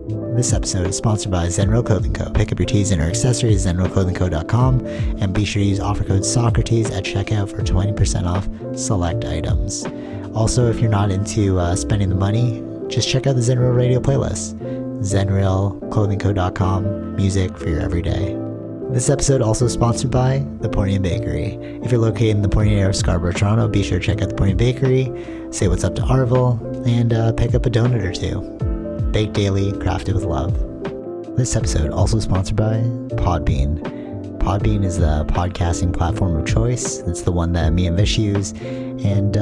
This episode is sponsored by Zenro Clothing Co. Pick up your tees and or accessories at zenroclothingco.com and be sure to use offer code Socrates at checkout for 20% off select items. Also, if you're not into spending the money, just check out the Zenrail radio playlist. zenrailclothingco.com, music for your everyday. This episode also sponsored by The Pointy Bakery. If you're located in the Pointy area of Scarborough, Toronto, be sure to check out The Pointy Bakery, say what's up to Arville, and pick up a donut or two. Baked daily, crafted with love. This episode also sponsored by Podbean. Podbean is the podcasting platform of choice. It's the one that me and Vish use, and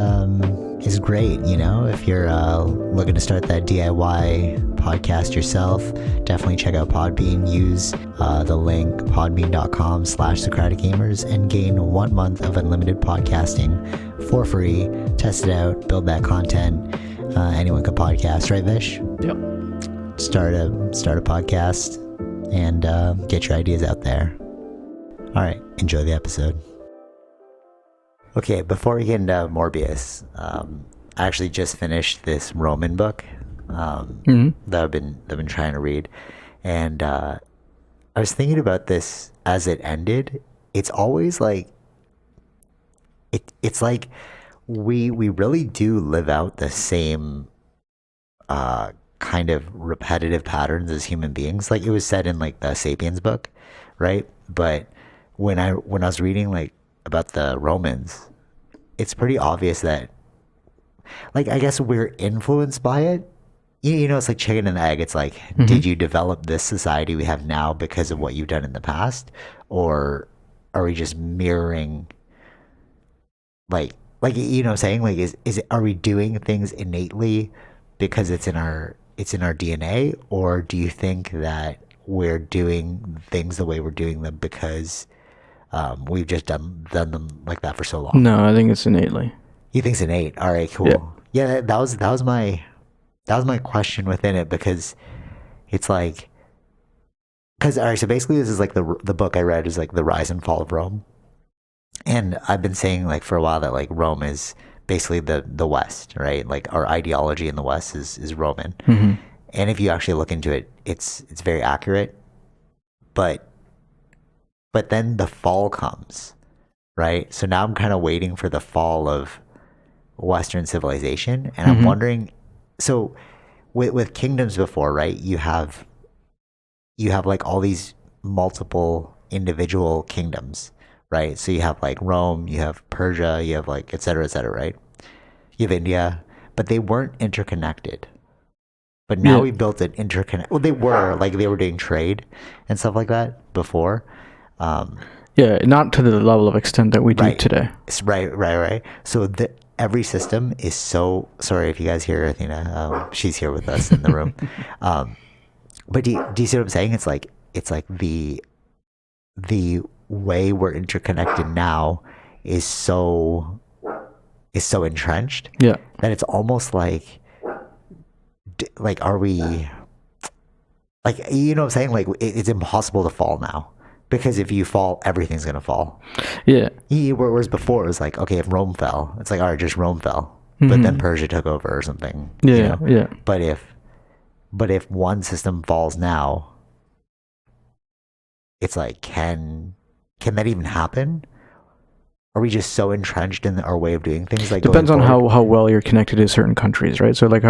is great, you know, if you're looking to start that DIY podcast yourself. Definitely check out Podbean. Use the link podbean.com/SocraticGamers and gain 1 month of unlimited podcasting for free. Test it out, build that content. Anyone can podcast, right, Vish? Yep. Start a podcast and get your ideas out there. All right, enjoy the episode. Okay, before we get into Morbius, I actually just finished this Roman book that I've been trying to read, and I was thinking about this as it ended. It's always like it's like we really do live out the same kind of repetitive patterns as human beings. Like it was said in like the Sapiens book, right? But when I was reading like about the Romans, it's pretty obvious that, like, I guess we're influenced by it. You know, it's like chicken and egg. It's like, did you develop this society we have now because of what you've done in the past, or are we just mirroring? Like you know, what I'm saying, like, is it, are we doing things innately because it's in our DNA, or do you think that we're doing things the way we're doing them because we've just done them like that for so long? No, I think it's innately. You think it's innate? All right, cool. Yeah, that was my question within it, because it's like, because all right, so basically this is like the book I read is like the rise and fall of Rome, and I've been saying like for a while that like Rome is basically the West, right? Like our ideology in the West is Roman, and if you actually look into it, it's very accurate, but then the fall comes, right? So now I'm kind of waiting for the fall of Western civilization, and I'm wondering, so with kingdoms before, right? You have like all these multiple individual kingdoms, right? So you have like Rome, you have Persia, you have like et cetera, right? You have India, but they weren't interconnected. But now we built an interconnect. Well, they were doing trade and stuff like that before. Not to the level of extent that we do today. Right. So every system is so, sorry if you guys hear Athena, she's here with us in the room. But do you see what I'm saying? It's like the way we're interconnected now is so entrenched that it's almost like are we, like, you know what I'm saying? Like it's impossible to fall now. Because if you fall, everything's going to fall. Yeah. Whereas before, it was like, okay, if Rome fell, it's like, all right, just Rome fell. But then Persia took over or something. Yeah, you know? But if one system falls now, it's like, can that even happen? Are we just so entrenched in our way of doing things? Like, depends on how well you're connected to certain countries, right? So like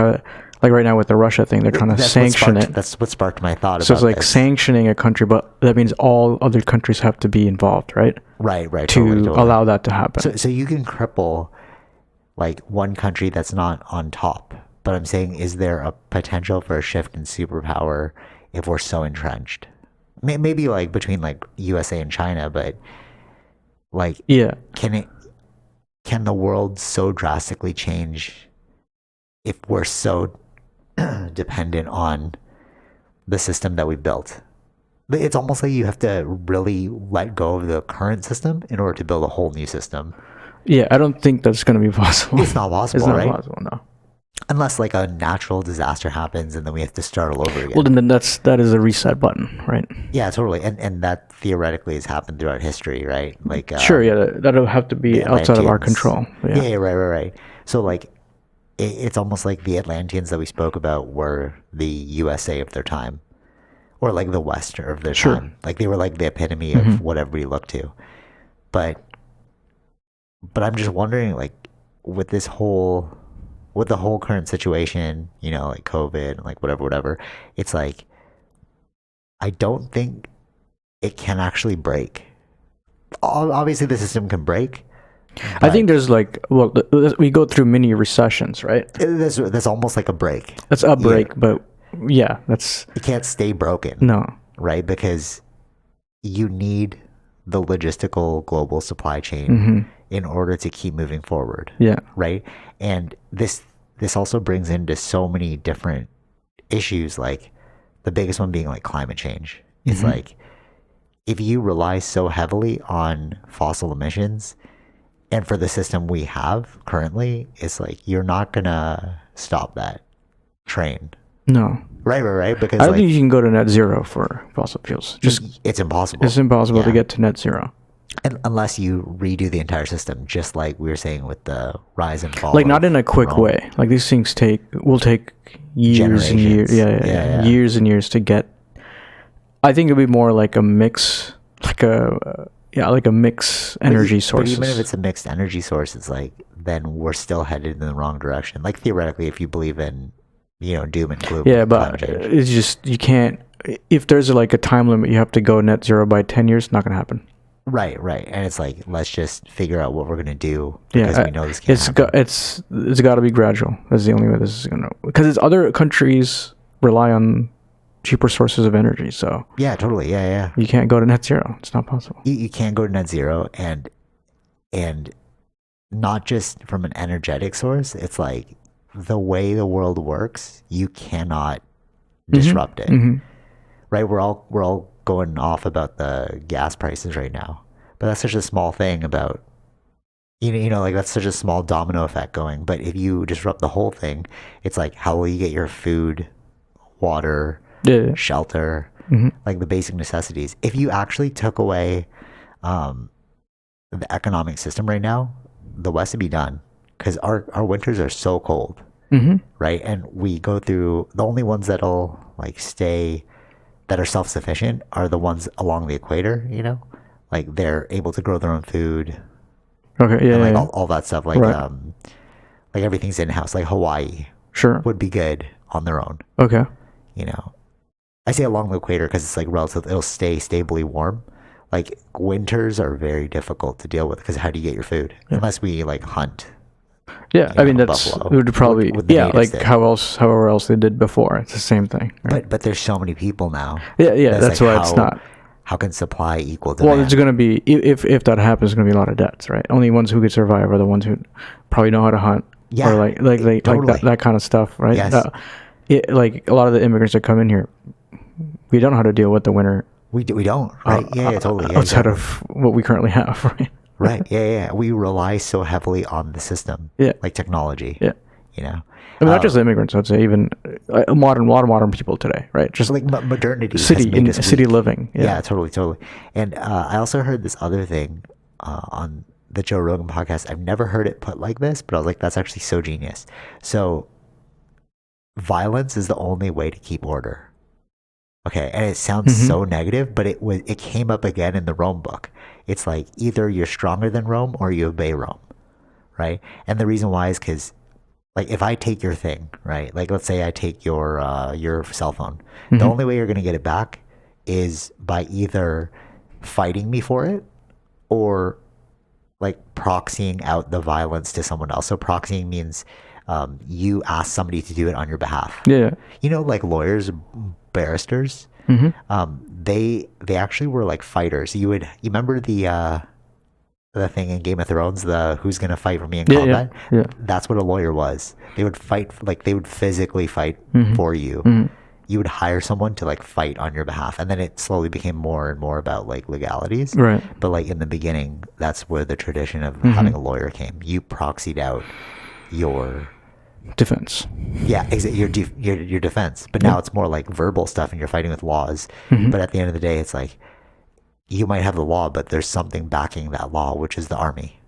right now with the Russia thing, they're trying to sanction it. That's what sparked my thought about it. So it's like sanctioning a country, but that means all other countries have to be involved, right? Right. To totally. allow that to happen. So you can cripple like one country that's not on top. But I'm saying, is there a potential for a shift in superpower if we're so entrenched? Maybe like between like USA and China, but like, can the world so drastically change if we're so dependent on the system that we built? It's almost like you have to really let go of the current system in order to build a whole new system. Yeah, I don't think that's going to be possible. It's not possible, right? It's not possible, no. Unless like a natural disaster happens and then we have to start all over again. Well, then that is a reset button, right? Yeah, totally. And that theoretically has happened throughout history, right? Like sure, that'll have to be outside of our control. Yeah, right. So like it's almost like the Atlanteans that we spoke about were the USA of their time, or like the West of their Sure. time. Like they were like the epitome Mm-hmm. of what everybody looked to. But I'm just wondering, like, with this whole with the whole current situation, you know, like COVID and like whatever, it's like I don't think it can actually break. Obviously, the system can break. I think there's like, well, we go through mini recessions, right? That's almost like a break. That's a break, but yeah, that's It can't stay broken, no. right? Because you need the logistical global supply chain Mm-hmm. in order to keep moving forward, Yeah. right? And this also brings into so many different issues, like the biggest one being like climate change. It's Mm-hmm. like if you rely so heavily on fossil emissions, and for the system we have currently, it's like you're not gonna stop that train. No. Right. Because I don't like think you can go to net zero for fossil fuels. Just it's impossible. it's impossible to Yeah. get to net zero. And unless you redo the entire system, just like we were saying with the rise and fall. Like not in a of quick Rome. way. Like these things will take years and years. Generations. Yeah. Yeah. Years and years to get. I think it'd be more like a mix, like a mix energy source. But even if it's a mixed energy source, it's like then we're still headed in the wrong direction. Like theoretically, if you believe in, you know, doom and gloom. Yeah, climate but change. it's just you can't. If there's like a time limit, you have to go net zero by 10 years. Not gonna happen. Right. And it's like let's just figure out what we're gonna do because we know this can't it's happen. it's got to be gradual. That's the only way this is gonna. Because it's other countries rely on cheaper sources of energy, so Yeah, totally. Yeah. you can't go to net zero. It's not possible. You can't go to net zero, and not just from an energetic source. It's like the way the world works, you cannot disrupt it. Mm-hmm. Right? We're all going off about the gas prices right now, but that's such a small thing about you know like that's such a small domino effect going. But if you disrupt the whole thing, it's like how will you get your food, water, Yeah. shelter, Mm-hmm. like the basic necessities? If you actually took away the economic system right now, the West would be done because our winters are so cold, Mm-hmm. right? And we go through the only ones that'll like stay that are self-sufficient are the ones along the equator, you know, like they're able to grow their own food Okay. Yeah. and like Yeah. all that stuff, like Right. like everything's in-house. Like Hawaii Sure. would be good on their own, Okay. you know. I say along the equator because it's like relative, it'll stay stably warm. Like winters are very difficult to deal with because how do you get your food unless we like hunt? Yeah. You I mean, know, that's buffalo. it would probably What the yeah. natives Like did. however else they did before. It's the same thing. Right? But there's so many people now. Yeah. That's like why it's how- not. How can supply equal Well, demand? it's going to be if that happens, it's going to be a lot of deaths, right? Only ones who could survive are the ones who probably know how to hunt, Yeah, or like totally. that kind of stuff, right? Yes. Like a lot of the immigrants that come in here, we don't know how to deal with the winter we don't, right? Yeah, totally. Yeah, outside exactly. of what we currently have, right? Right. Yeah. We rely so heavily on the system, Yeah. like technology. Yeah. You know, I mean, not just the immigrants. I'd say even a lot of modern people today, right? Just so like modernity, has city made us city weak. living. Yeah, totally. And I also heard this other thing on the Joe Rogan podcast. I've never heard it put like this, but I was like, that's actually so genius. So, violence is the only way to keep order. Okay, and it sounds Mhm. so negative, but it came up again in the Rome book. It's like either you're stronger than Rome or you obey Rome, right? And the reason why is because, like, if I take your thing, right? Like, let's say I take your cell phone. The Mhm. only way you're gonna get it back is by either fighting me for it or like proxying out the violence to someone else. So proxying means you ask somebody to do it on your behalf. Yeah. You know, like lawyers, barristers. Mm-hmm. They actually were like fighters. You remember the thing in Game of Thrones, the who's gonna fight for me in Yeah. combat? Yeah. That's what a lawyer was. They would fight, like they would physically fight Mhm. for you. Mhm. You would hire someone to like fight on your behalf, and then it slowly became more and more about like legalities. Right. But like in the beginning, that's where the tradition of Mm-hmm. having a lawyer came. You proxied out your Defense. your defense. But now it's more like verbal stuff, and you're fighting with laws. Mhm. But at the end of the day, it's like you might have the law, but there's something backing that law, which is the army.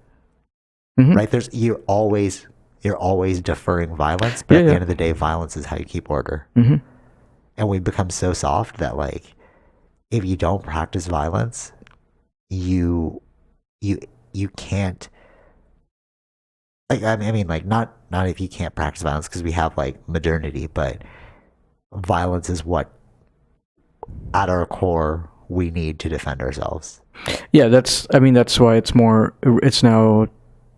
Mhm. Right? You're always you're always deferring violence, but at the end of the day, violence is how you keep order. And we become so soft that like, if you don't practice violence, you can't, like, I mean like, not if you can't practice violence, because we have like modernity, but violence is what at our core we need to defend ourselves. Yeah, that's why it's now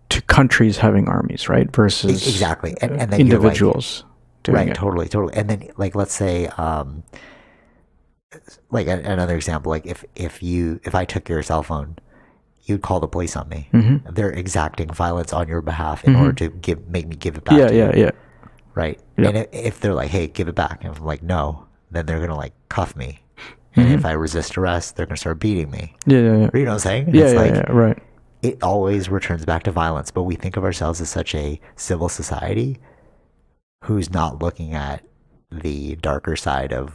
to countries having armies, right? Versus exactly. And then individuals doing right, it. totally. And then like, let's say like another example, like if I took your cell phone, you'd call the police on me. They're exacting violence on your behalf in order to make me give it back to you. Yeah. Right. Yeah. And if they're like, hey, give it back, and I'm like, no, then they're gonna like cuff me. And if I resist arrest, they're gonna start beating me. Yeah. You know what I'm saying? Yeah, it's like, right. it always returns back to violence, but we think of ourselves as such a civil society who's not looking at the darker side of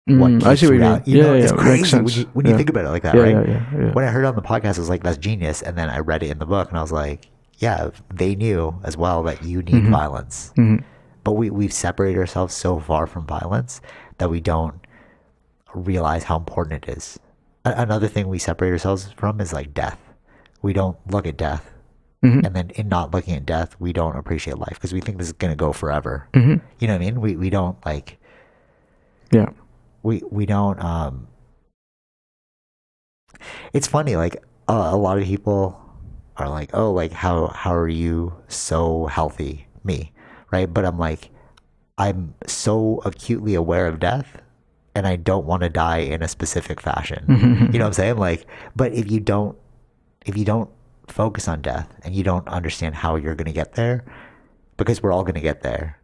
what keeps I see what you mean. You know, it's makes crazy sense. when you think about it like that, Yeah, right? Yeah. When I heard it on the podcast, I was like, that's genius. And then I read it in the book and I was like, yeah, they knew as well that you need violence. But we've separated ourselves so far from violence that we don't realize how important it is. Another thing we separate ourselves from is like death. We don't look at death. And then in not looking at death, we don't appreciate life because we think this is going to go forever. You know what I mean? We don't like, we don't, it's funny, like a lot of people are like, oh, like how are you so healthy? Me, right? But I'm like, I'm so acutely aware of death and I don't want to die in a specific fashion. You know what I'm saying? Like, but if you don't focus on death and you don't understand how you're going to get there, because we're all going to get there,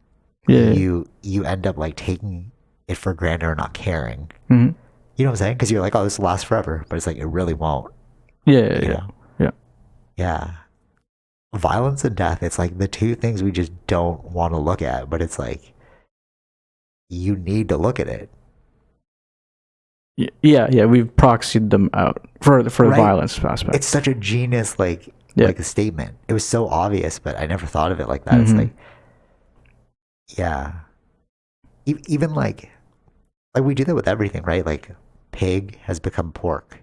you end up like taking it for granted or not caring. You know what I'm saying? Because you're like, oh, this will last forever, but it's like, it really won't. Yeah. Yeah. Violence and death, it's like the two things we just don't want to look at, but it's like, you need to look at it. Yeah. We've proxied them out for the violence aspect. It's such a genius, like a statement. It was so obvious, but I never thought of it like that. It's like, yeah. Even like we do that with everything, right? Like pig has become pork.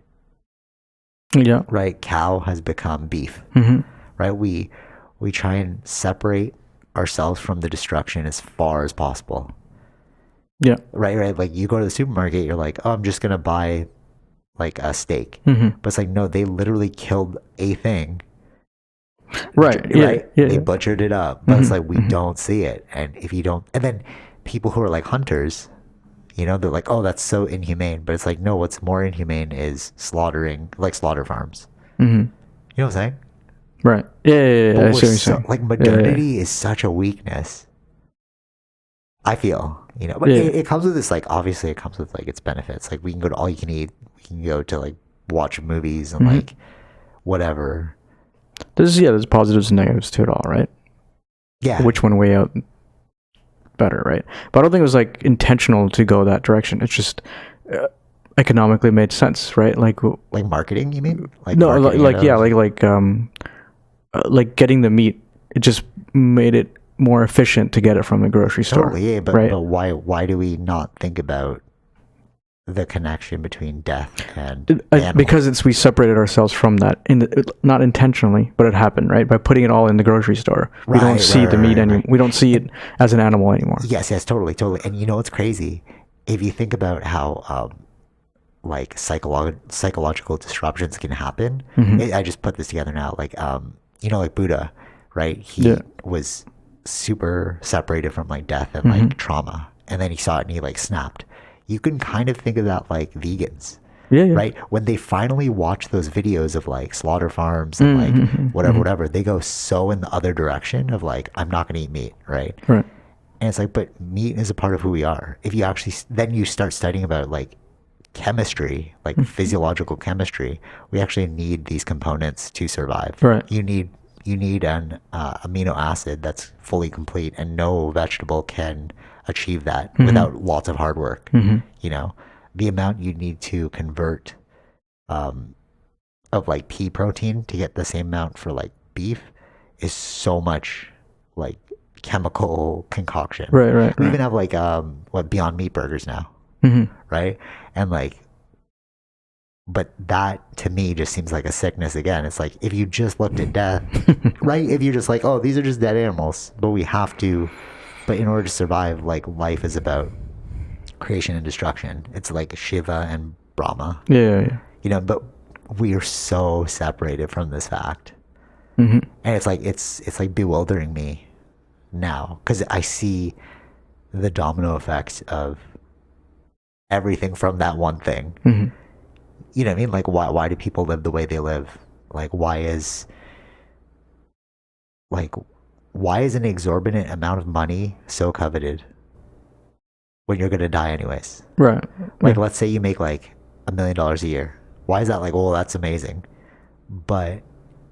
Yeah. Right? Cow has become beef. Right? We try and separate ourselves from the destruction as far as possible. Yeah. Right. Like you go to the supermarket, you're like, oh, I'm just gonna buy like a steak. But it's like, no, they literally killed a thing. Right. Yeah. They butchered it up. But it's like we don't see it. And if you don't, and then people who are like hunters, you know, they're like, oh, that's so inhumane. But it's like, no, what's more inhumane is slaughtering, like slaughter farms. You know what I'm saying? Right. Yeah. I see what you're saying. Like modernity is such a weakness, I feel, you know, but it comes with this, like, obviously it comes with like its benefits. Like we can go to all you can eat. We can go to like watch movies and like whatever. There's positives and negatives to it all, right? Yeah. Which one weigh out better, right? But I don't think it was like intentional to go that direction. It's just economically made sense, right? Like marketing, you mean? Like no, like getting the meat. It just made it more efficient to get it from the grocery store. Totally, yeah, but right? But why do we not think about the connection between death and because we separated ourselves from that not intentionally, but it happened, right? By putting it all in the grocery store. We don't see the meat anymore. We don't see it as an animal anymore. Yes, totally. And you know what's crazy? If you think about how like psychological disruptions can happen, I just put this together now. Like you know, like Buddha, right? He was super separated from like death and like trauma, and then he saw it and he like snapped. You can kind of think of that like vegans, right? When they finally watch those videos of like slaughter farms and like whatever, they go so in the other direction of like, I'm not going to eat meat, right? And it's like, but meat is a part of who we are. If you actually, then you start studying about like chemistry, like physiological chemistry, we actually need these components to survive. You need an amino acid that's fully complete, and no vegetable can achieve that without lots of hard work. You know, the amount you need to convert of like pea protein to get the same amount for like beef is so much like chemical concoction. Right. We even have like what Beyond Meat burgers now, right? And like, but that to me just seems like a sickness again. It's like if you just looked at death, right? If you're just like, oh, these are just dead animals, but we have to. But in order to survive, like life is about creation and destruction. It's like Shiva and Brahma. Yeah. You know, but we are so separated from this fact, Mm-hmm. and it's like bewildering me now because I see the domino effects of everything from that one thing. Mm-hmm. You know what I mean? Like why do people live the way they live? Like like why is an exorbitant amount of money so coveted when you're gonna die anyways? Right. Like let's say you make like $1 million a year. Why is that like, oh, that's amazing? But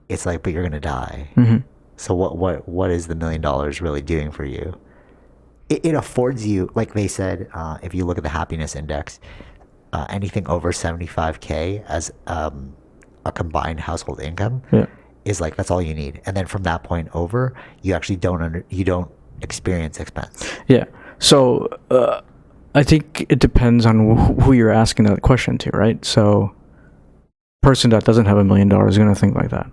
it's like, but you're gonna die. Mm-hmm. So what is the $1 million really doing for you? It affords you, like they said, if you look at the happiness index, anything over 75K as a combined household income is like that's all you need, and then from that point over, you actually don't experience expense. Yeah. So I think it depends on who you're asking that question to, right? So, person that doesn't have $1 million is going to think like that.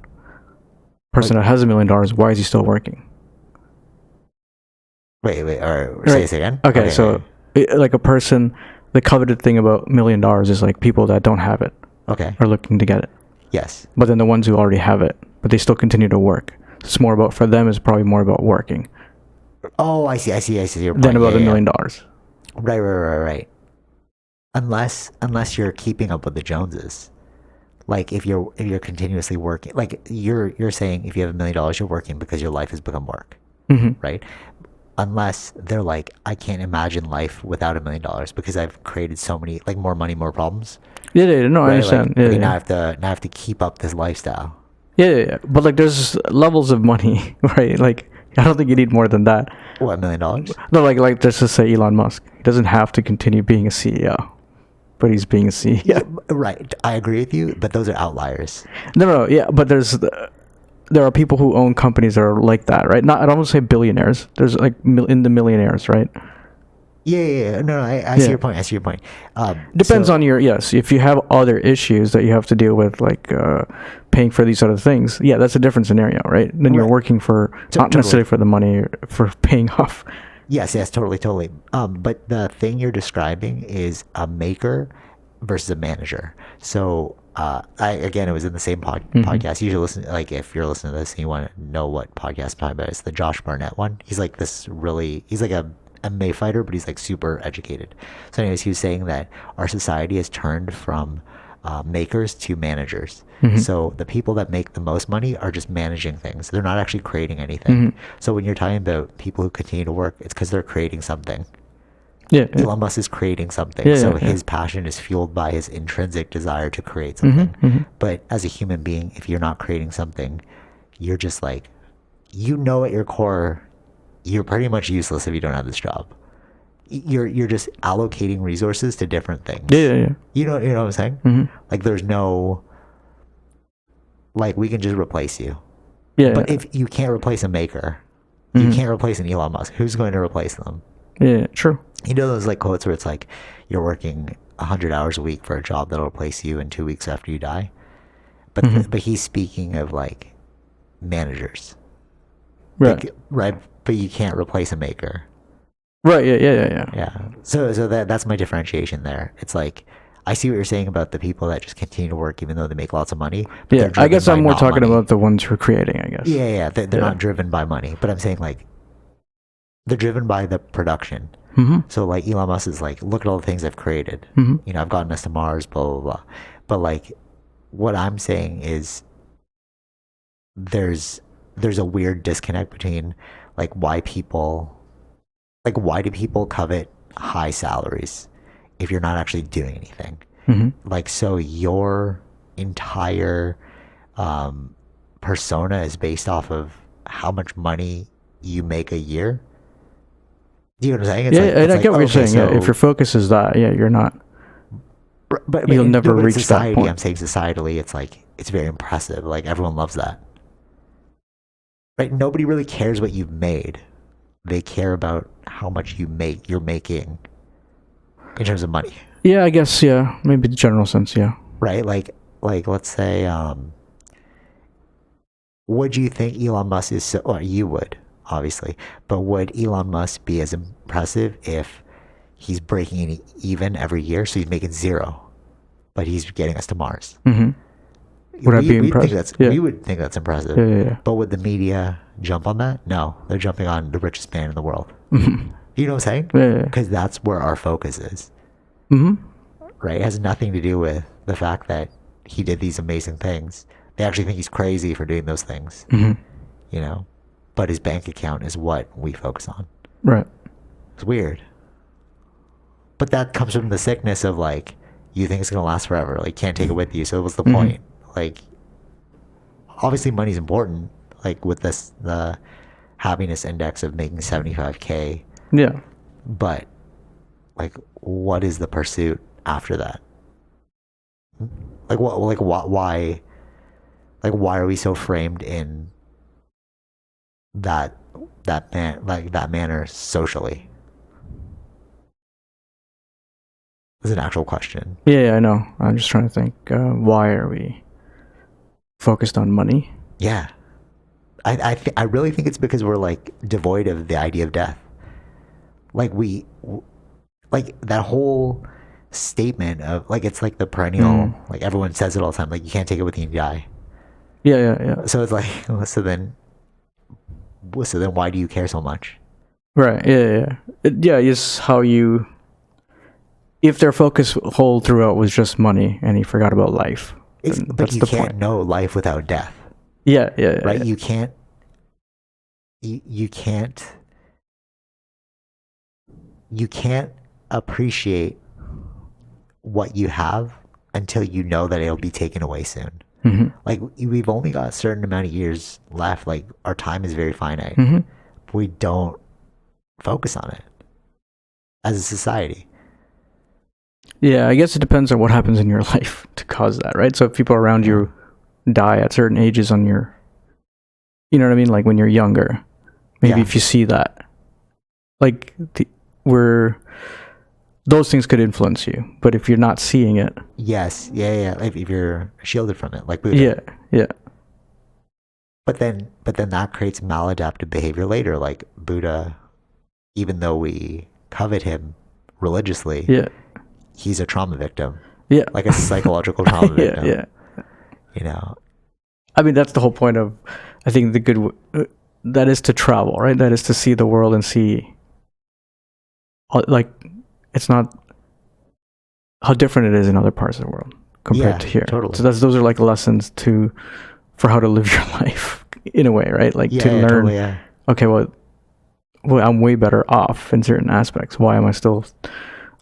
Person that has $1 million, why is he still working? Wait, all right, say this again. Okay, so like a person, the coveted thing about $1 million is like people that don't have it. Okay. Are looking to get it. Yes. But then the ones who already have it, but they still continue to work. It's more about, for them, it's probably more about working. Oh, I see your point. Than about $1 million. Right. Unless you're keeping up with the Joneses. Like if you're continuously working, like you're saying if you have $1 million, you're working because your life has become work, right? Unless they're like, I can't imagine life without $1 million because I've created so many, like more money, more problems. Yeah, no, right? I understand. Like, now I have to keep up this lifestyle. Yeah. But like, there's levels of money, right? Like, I don't think you need more than that. What, $1 million? No, like let's just say Elon Musk. He doesn't have to continue being a CEO, but he's being a CEO. Yeah, right. I agree with you, but those are outliers. No, yeah, but there are people who own companies that are like that, right? Not, I don't want to say billionaires. There's like in the millionaires, right? Yeah. No, I see your point. Depends on yes. If you have other issues that you have to deal with, like paying for these other things, yeah, that's a different scenario, right? Then you're working for not necessarily for the money, for paying off. Yes, totally. But the thing you're describing is a maker versus a manager. So, it was in the same podcast. You should listen. Like, if you're listening to this and you want to know what podcast I'm talking about, it's the Josh Barnett one. He's like he's like a MMA fighter, but he's like super educated. So, anyways, he was saying that our society has turned from makers to managers. So the people that make the most money are just managing things. They're not actually creating anything. So when you're talking about people who continue to work, it's because they're creating something. Elon Musk is creating something. His passion is fueled by his intrinsic desire to create something. But as a human being, if you're not creating something, you're just like, at your core, you're pretty much useless if you don't have this job. You're just allocating resources to different things. Yeah. You know what I'm saying? Like there's no, like we can just replace you. But if you can't replace a maker, you can't replace an Elon Musk. Who's going to replace them? Yeah, true. You know those like quotes where it's like you're working 100 hours a week for a job that'll replace you in 2 weeks after you die. But but he's speaking of like managers, right? Right. But you can't replace a maker. Right. Yeah. So that's my differentiation there. It's like I see what you're saying about the people that just continue to work even though they make lots of money. Yeah, I guess I'm more talking about the ones who are creating. I guess. Yeah. They're not driven by money, but I'm saying like they're driven by the production. So like Elon Musk is like, look at all the things I've created. You know, I've gotten us to Mars, blah blah blah. But like, what I'm saying is, there's a weird disconnect between like why do people covet high salaries if you're not actually doing anything? Like, so your entire persona is based off of how much money you make a year. Do you know what I'm saying? It's I get what you're saying. So, if your focus is that, you're not. But you'll never reach society, that point. I'm saying societally, it's like it's very impressive. Like everyone loves that. right? Nobody really cares what you've made. They care about how much you're making in terms of money. Yeah, I guess, yeah. Maybe the general sense, yeah. Right? Like let's say, would you think Elon Musk is so, or you would, obviously, but would Elon Musk be as impressive if he's breaking even every year? So he's making zero, but he's getting us to Mars. Mm-hmm. Would I be impressed? We would think that's impressive. Yeah. But would the media jump on that? No, they're jumping on the richest man in the world. Mm-hmm. You know what I'm saying? Yeah. Because that's where our focus is. Mm-hmm. Right? It has nothing to do with the fact that he did these amazing things. They actually think he's crazy for doing those things. Mm-hmm. You know? But his bank account is what we focus on. Right. It's weird. But that comes from the sickness of like, you think it's going to last forever. Like, can't take it with you. So what's the point? Like, obviously money's important. Like with the happiness index of making 75K. Yeah. But like, what is the pursuit after that? Like what? Like why? Like why are we so framed in that manner socially? Is an actual question. Yeah, I know. I'm just trying to think. Why are we focused on money? Yeah, I really think it's because we're like devoid of the idea of death. Like like that whole statement of like, it's like the perennial, like everyone says it all the time, like you can't take it with you and die. Yeah. So it's like, so then why do you care so much? Right. Yeah. It's how you. If their focus whole throughout was just money and he forgot about life, But you can't know life without death. Yeah. Right? Yeah. You can't. You can't appreciate what you have until you know that it'll be taken away soon. Mm-hmm. Like we've only got a certain amount of years left. Like our time is very finite. Mm-hmm. We don't focus on it as a society. Yeah, I guess it depends on what happens in your life to cause that, right? So if people around you die at certain ages on your, you know what I mean? Like when you're younger, maybe if you see that, like those things could influence you. But if you're not seeing it. Yes. Yeah. Like if you're shielded from it, like Buddha. Yeah. But then that creates maladaptive behavior later. Like Buddha, even though we covet him religiously, he's a trauma victim. Yeah. Like a psychological trauma victim. Yeah. You know? I mean, that's the whole point of, I think that is to travel, right? That is to see the world and see, like, it's not how different it is in other parts of the world compared to here. Totally. So those are like lessons for how to live your life in a way, right? Like to learn, totally, okay, well, I'm way better off in certain aspects. Why am I still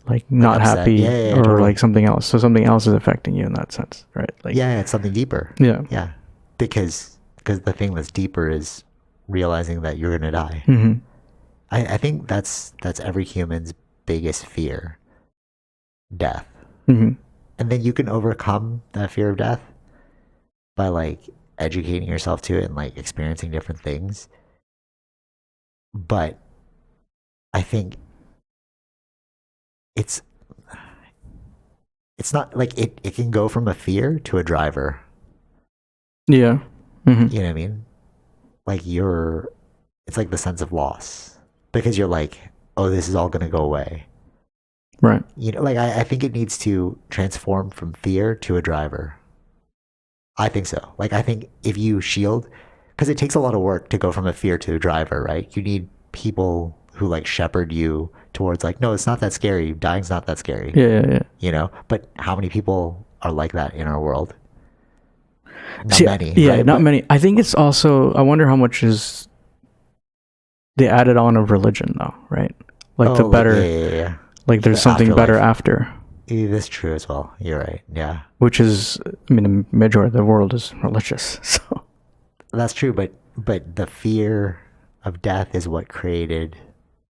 like not happy or totally. Like something else? So something else is affecting you in that sense, right? Like it's something deeper. Yeah. Because the thing that's deeper is realizing that you're gonna die. Mm-hmm. I think that's every human's biggest fear, death. Mm-hmm. And then you can overcome that fear of death by like educating yourself to it and like experiencing different things. But I think it's not like it can go from a fear to a driver. Yeah. Mm-hmm. You know what I mean? Like it's like the sense of loss because you're like, oh, this is all going to go away. Right. You know, like I think it needs to transform from fear to a driver. I think so. Like I think if you shield, because it takes a lot of work to go from a fear to a driver, right? You need people who like shepherd you towards like, no, it's not that scary. Dying's not that scary. Yeah. You know, but how many people are like that in our world? Not many. Yeah, right? not many. I think it's also, I wonder how much is they added on of religion though, right? Like the better, yeah. Like there's something afterlife. Better after. Yeah, that's true as well. You're right. Yeah. Which is, I mean, the majority of the world is religious. So that's true, but the fear of death is what created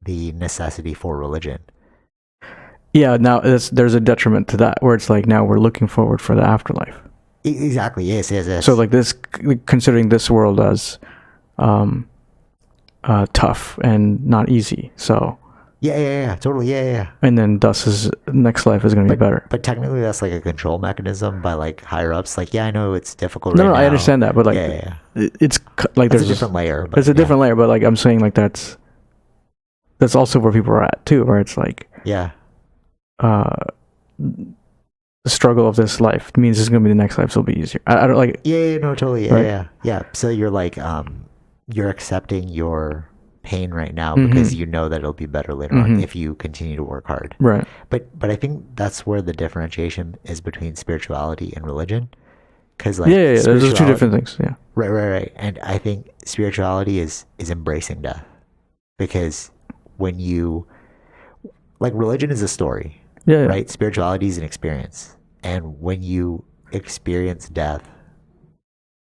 the necessity for religion. Yeah, now there's a detriment to that, where it's like now we're looking forward for the afterlife. Exactly. Yes. So like this, considering this world as tough and not easy. So Yeah, totally, yeah. and then thus his next life is going to be better. But technically, that's like a control mechanism by like higher ups. Like, yeah, I know it's difficult. No, right no, now. I understand that, but like, yeah. it's like That's there's a different layer. But it's a different layer, but like I'm saying, like that's also where people are at too, where it's like, yeah, the struggle of this life means it's going to be the next life, so it'll be easier. I don't like. yeah, no, totally, yeah, Right? yeah. So you're like, you're accepting your pain right now Mhm. because you know that it'll be better later on if you continue to work hard. Right. But I think that's where the differentiation is between spirituality and religion. Because like, Yeah. Those are two spirituality- different things. Yeah. Right. And I think spirituality is embracing death, because when you like, religion is a story, Yeah. right? Spirituality is an experience, and when you experience death,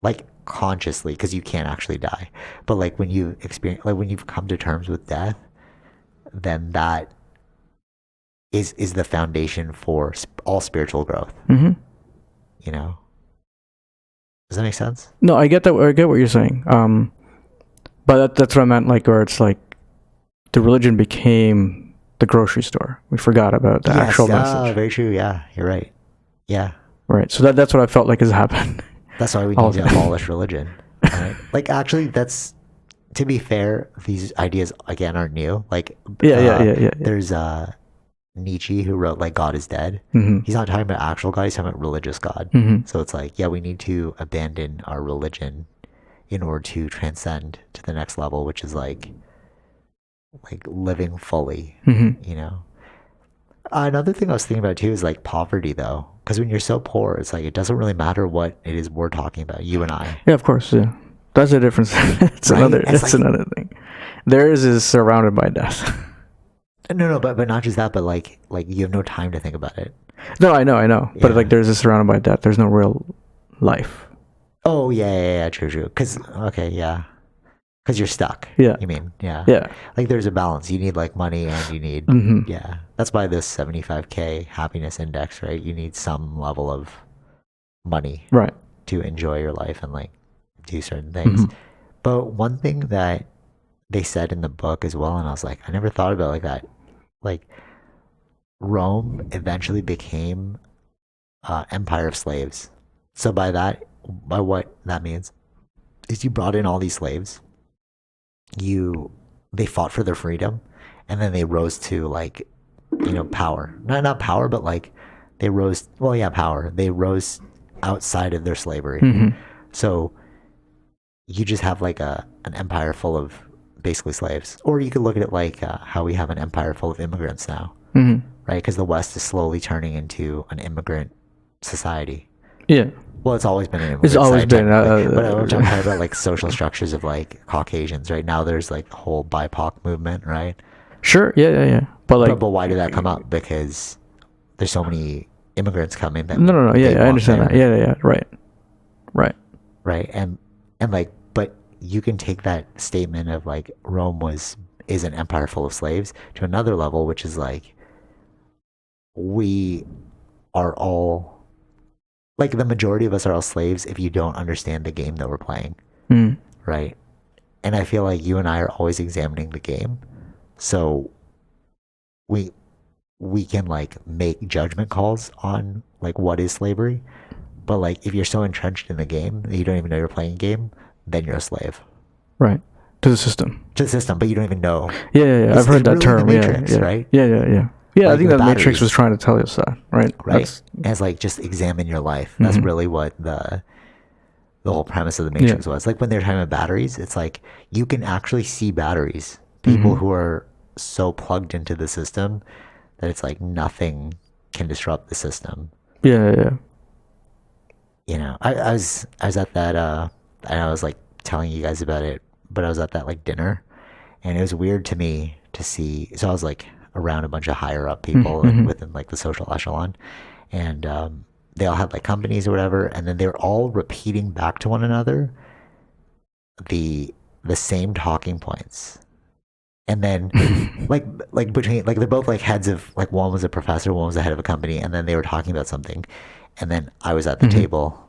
like consciously, because you can't actually die, but like when you experience, like when you've come to terms with death, then that is the foundation for all spiritual growth. Mm-hmm. You know, does that make sense? No, I get that. I get what you're saying. But that's what I meant. Like, where it's like the religion became the grocery store. We forgot about the actual message. Very true. Yeah, you're right. Yeah, Right. So that's what I felt like has happened. that's why we need to abolish religion. Right? Like, actually, that's, to be fair, these ideas again aren't new. Like, Yeah. there's Nietzsche, who wrote like God is dead. Mm-hmm. He's not talking about actual God, he's talking about religious God. Mm-hmm. So it's like, yeah, we need to abandon our religion in order to transcend to the next level, which is like living fully. Mm-hmm. You know, another thing I was thinking about too is like poverty, though, because when you're so poor, it's like it doesn't really matter what it is we're talking about, you and I. Yeah, of course. Yeah, that's a difference. It's Right? another. It's That's like- another thing. Theirs is surrounded by death. No, but not just that, but like you have no time to think about it. No, I know. But Yeah. like, there's is surrounded by death. There's no real life. Oh yeah, true. Because because you're stuck. Yeah. You mean, yeah. Yeah. Like, there's a balance. You need like money, and you need Mm-hmm. yeah. That's why this 75K happiness index, right? You need some level of money Right. to enjoy your life and like do certain things. Mhm. But one thing that they said in the book as well, and I was like, I never thought about it like that. Like, Rome eventually became empire of slaves. So by what that means is you brought in all these slaves. They fought for their freedom, and then they rose to like, power. Not power, but like they rose. Well, yeah, power. They rose outside of their slavery. Mm-hmm. So you just have like an empire full of basically slaves, or you could look at it like how we have an empire full of immigrants now, Mm-hmm. right? Because the West is slowly turning into an immigrant society. Yeah. Well, it's always been an immigrant It's always society, been, technically. But I'm talking about like social structures of like Caucasians. Right now, there's like the whole BIPOC movement, right? Sure. Yeah. But like, but why did that come up? Because there's so many immigrants coming that no. they Yeah, I want understand that. there, Yeah. Right. right? And like, but you can take that statement of like Rome is an empire full of slaves to another level, which is like, we are all, like, the majority of us are all slaves if you don't understand the game that we're playing, Mm. right? And I feel like you and I are always examining the game, so we can like make judgment calls on like what is slavery. But like, if you're so entrenched in the game that you don't even know you're playing a game, then you're a slave Right. To the system. to the system, but you don't even know. Yeah. I've heard that really term. the Matrix, Yeah. right? Yeah. Yeah, I Like think the that Matrix batteries. was trying to tell us that, right? Right? As like, just examine your life. That's Mhm. really what the whole premise of the Matrix was. Like, when they're talking about batteries, it's like you can actually see batteries. People Mhm. who are so plugged into the system that it's like nothing can disrupt the system. Yeah. I was at that and I was like telling you guys about it, but I was at that like dinner, and it was weird to me to see. So I was like around a bunch of higher up people Mhm. within like the social echelon, and they all had like companies or whatever, and then they were all repeating back to one another the same talking points. And then like between, like, they're both like heads of, like, one was a professor, one was the head of a company, and then they were talking about something, and then I was at the Mhm. table,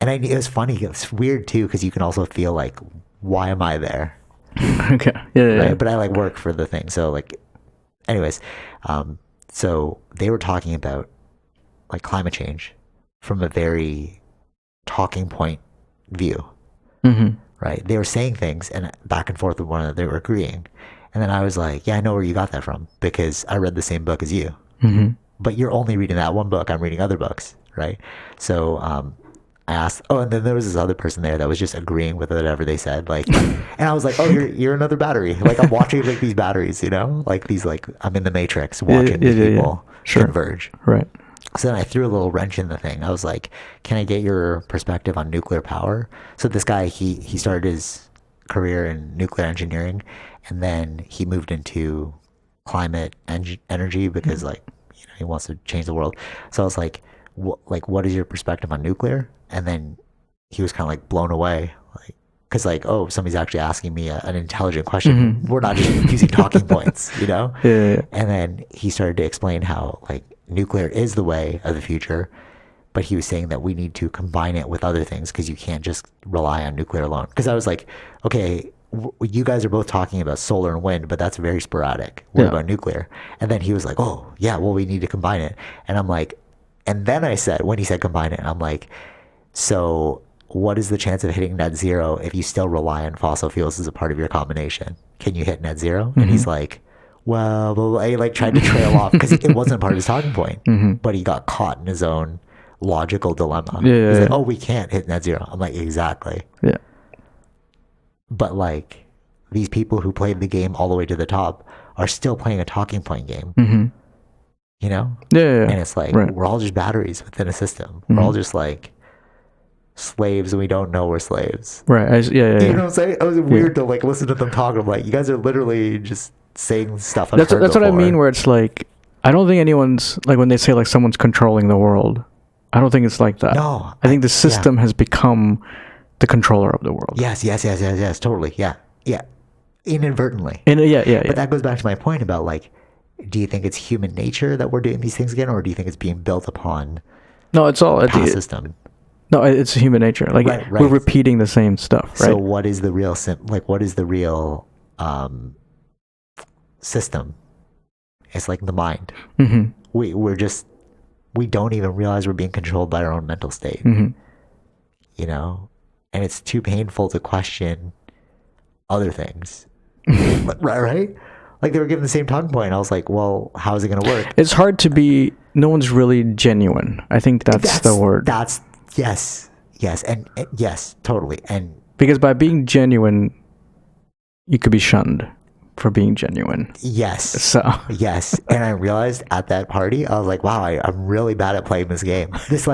and I knew it was funny. It's weird too, because you can also feel like why am I there? Okay. Yeah. Right. But I like work for the thing. So like, anyways, so they were talking about like climate change from a very talking point view. Mm-hmm. Right. They were saying things and back and forth with one another. They were agreeing. And then I was like, yeah, I know where you got that from because I read the same book as you. Mm-hmm. But you're only reading that one book. I'm reading other books. Right. So, I asked, oh, and then there was this other person there that was just agreeing with whatever they said. Like, and I was like, oh, you're another battery. Like, I'm watching like these batteries, you know, like these, like I'm in the Matrix watching these people Sure. converge. Right. So then I threw a little wrench in the thing. I was like, can I get your perspective on nuclear power? So this guy, he started his career in nuclear engineering, and then he moved into climate energy because like, you know, he wants to change the world. So I was like, what is your perspective on nuclear? And then he was kind of like blown away, like, because like, oh, somebody's actually asking me an intelligent question. We're not just using talking points, you know? Yeah. And then he started to explain how like nuclear is the way of the future, but he was saying that we need to combine it with other things because you can't just rely on nuclear alone. Because I was like, okay, you guys are both talking about solar and wind, but that's very sporadic. What about nuclear? And then he was like, oh, yeah, well, we need to combine it. And I'm like, and then I said, when he said combine it, I'm like, so what is the chance of hitting net zero if you still rely on fossil fuels as a part of your combination? Can you hit net zero? And he's like, well, blah, blah. He like tried to trail off because it wasn't part of his talking point, but he got caught in his own logical dilemma. He's like, oh, we can't hit net zero. I'm like, exactly. Yeah. But like these people who played the game all the way to the top are still playing a talking point game. You know? Yeah. And it's like, we're all just batteries within a system. We're all just like slaves and we don't know we're slaves. Right. You know what I'm saying? It was weird to like listen to them talk. I'm like, you guys are literally just saying stuff I've heard that's before. what I mean, where it's like, I don't think anyone's, like when they say like someone's controlling the world, I don't think it's like that. No. I think the system has become the controller of the world. Yes, totally. Yeah. Inadvertently. But that goes back to my point about like, do you think it's human nature that we're doing these things again, or do you think it's being built upon no, it's all past system? No, it's human nature. Like right. we're repeating the same stuff, right? So what is the real system? It's like the mind. We don't even realize we're being controlled by our own mental state. You know, and it's too painful to question other things. right? Like they were given the same talking point. I was like, well, how is it going to work? It's hard to be. No one's really genuine. I think that's the word. That's yes, and yes, totally. And because by being genuine, you could be shunned for being genuine. Yes. So yes, and I realized at that party, I was like, wow, I'm really bad at playing this game. This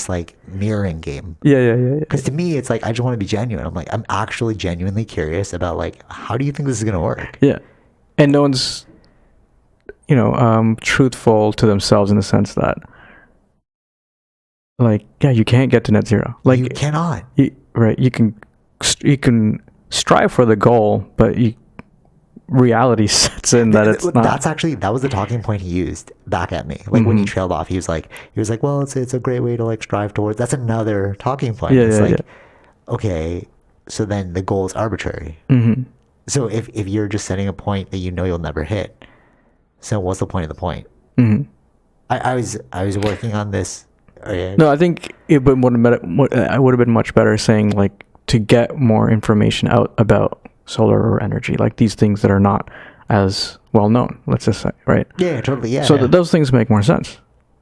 like mirroring game. Yeah. Because to me, it's like I just want to be genuine. I'm like, I'm actually genuinely curious about like, how do you think this is going to work? Yeah, and no one's, truthful to themselves in the sense that, like, yeah, you can't get to net zero. Like you cannot. Right? You can strive for the goal, but reality sets in that it's not. That was the talking point he used back at me. Like when he trailed off, he was like, well, it's a great way to like strive towards. That's another talking point. Okay, so then the goal is arbitrary. So if you're just setting a point that you know you'll never hit, so what's the point of the point? I was working on this. No, I think it would have been much better saying like to get more information out about solar or energy, like these things that are not as well known, let's just say, right? Yeah, totally. Yeah. So those things make more sense.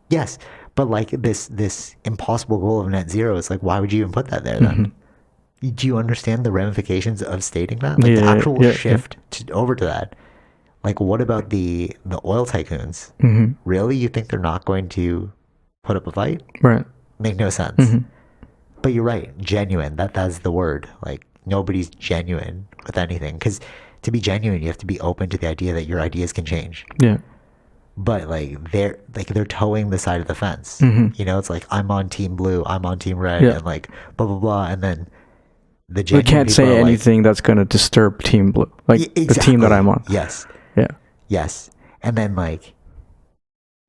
Yes, but like this impossible goal of net zero is like, why would you even put that there then? Do you understand the ramifications of stating that? Like the actual shift over to that. Like, what about the oil tycoons? Really, you think they're not going to put up a fight? Right. Make no sense. But you're right, genuine. That's the word. Like nobody's genuine with anything, because to be genuine, you have to be open to the idea that your ideas can change. Yeah. But like they're towing the side of the fence. You know, it's like I'm on team blue, I'm on team red, and like blah blah blah, and then the genuine we can't say anything that's going to disturb team blue, like the team that I'm on. Yes. Yeah. Yes. And then like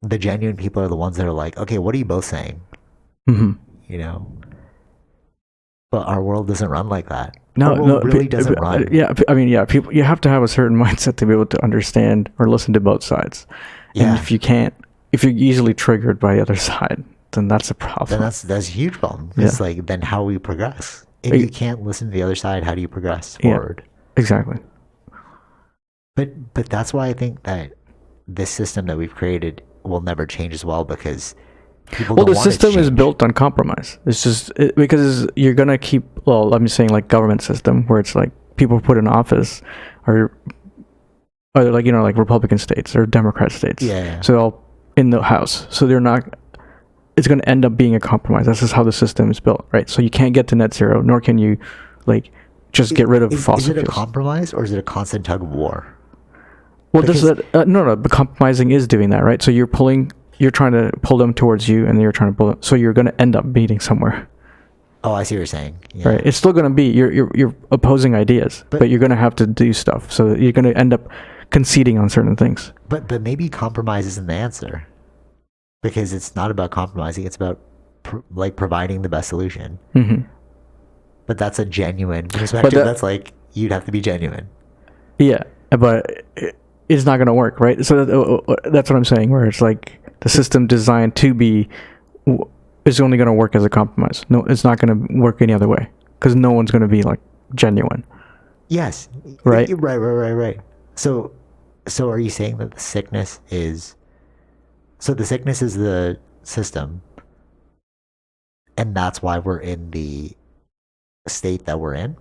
the genuine people are the ones that are like, okay, what are you both saying? You know, But our world doesn't run like that. No, our world really doesn't run. Yeah, I mean, yeah, people. You have to have a certain mindset to be able to understand or listen to both sides. Yeah. And if you can't, if you're easily triggered by the other side, then that's a problem. Then that's a huge problem. It's Yeah. like, then how we progress? If you can't listen to the other side, how do you progress Yeah. forward? Exactly. But that's why I think that this system that we've created will never change as well, because people Well, don't the want it to system is change. built on compromise. It's just because you're gonna keep. Well, I'm saying like government system where it's like people put in office are either like like Republican states or Democrat states. Yeah. So they're all in the House. So they're not. It's going to end up being a compromise. That's just how the system is built, right? So you can't get to net zero, nor can you, like, just get rid of fossil Is it a fuels. compromise, or is it a constant tug of war? Well, no, but compromising is doing that, right? So you're trying to pull them towards you, and then you're trying to pull them. So you're going to end up meeting somewhere, Oh, I see what you're saying. Yeah. right? It's still going to be you're opposing ideas, but you're going to have to do stuff. So you're going to end up conceding on certain things. But maybe compromise isn't the answer, because it's not about compromising. It's about providing the best solution. Mm-hmm. But that's a genuine perspective. That's like, you'd have to be genuine. Yeah, but it's not going to work, right? So that's what I'm saying, where it's like the system designed to be is only going to work as a compromise. No, it's not going to work any other way, because no one's going to be like genuine. Yes. Right? Right. So are you saying that the sickness is the system, and that's why we're in the state that we're in?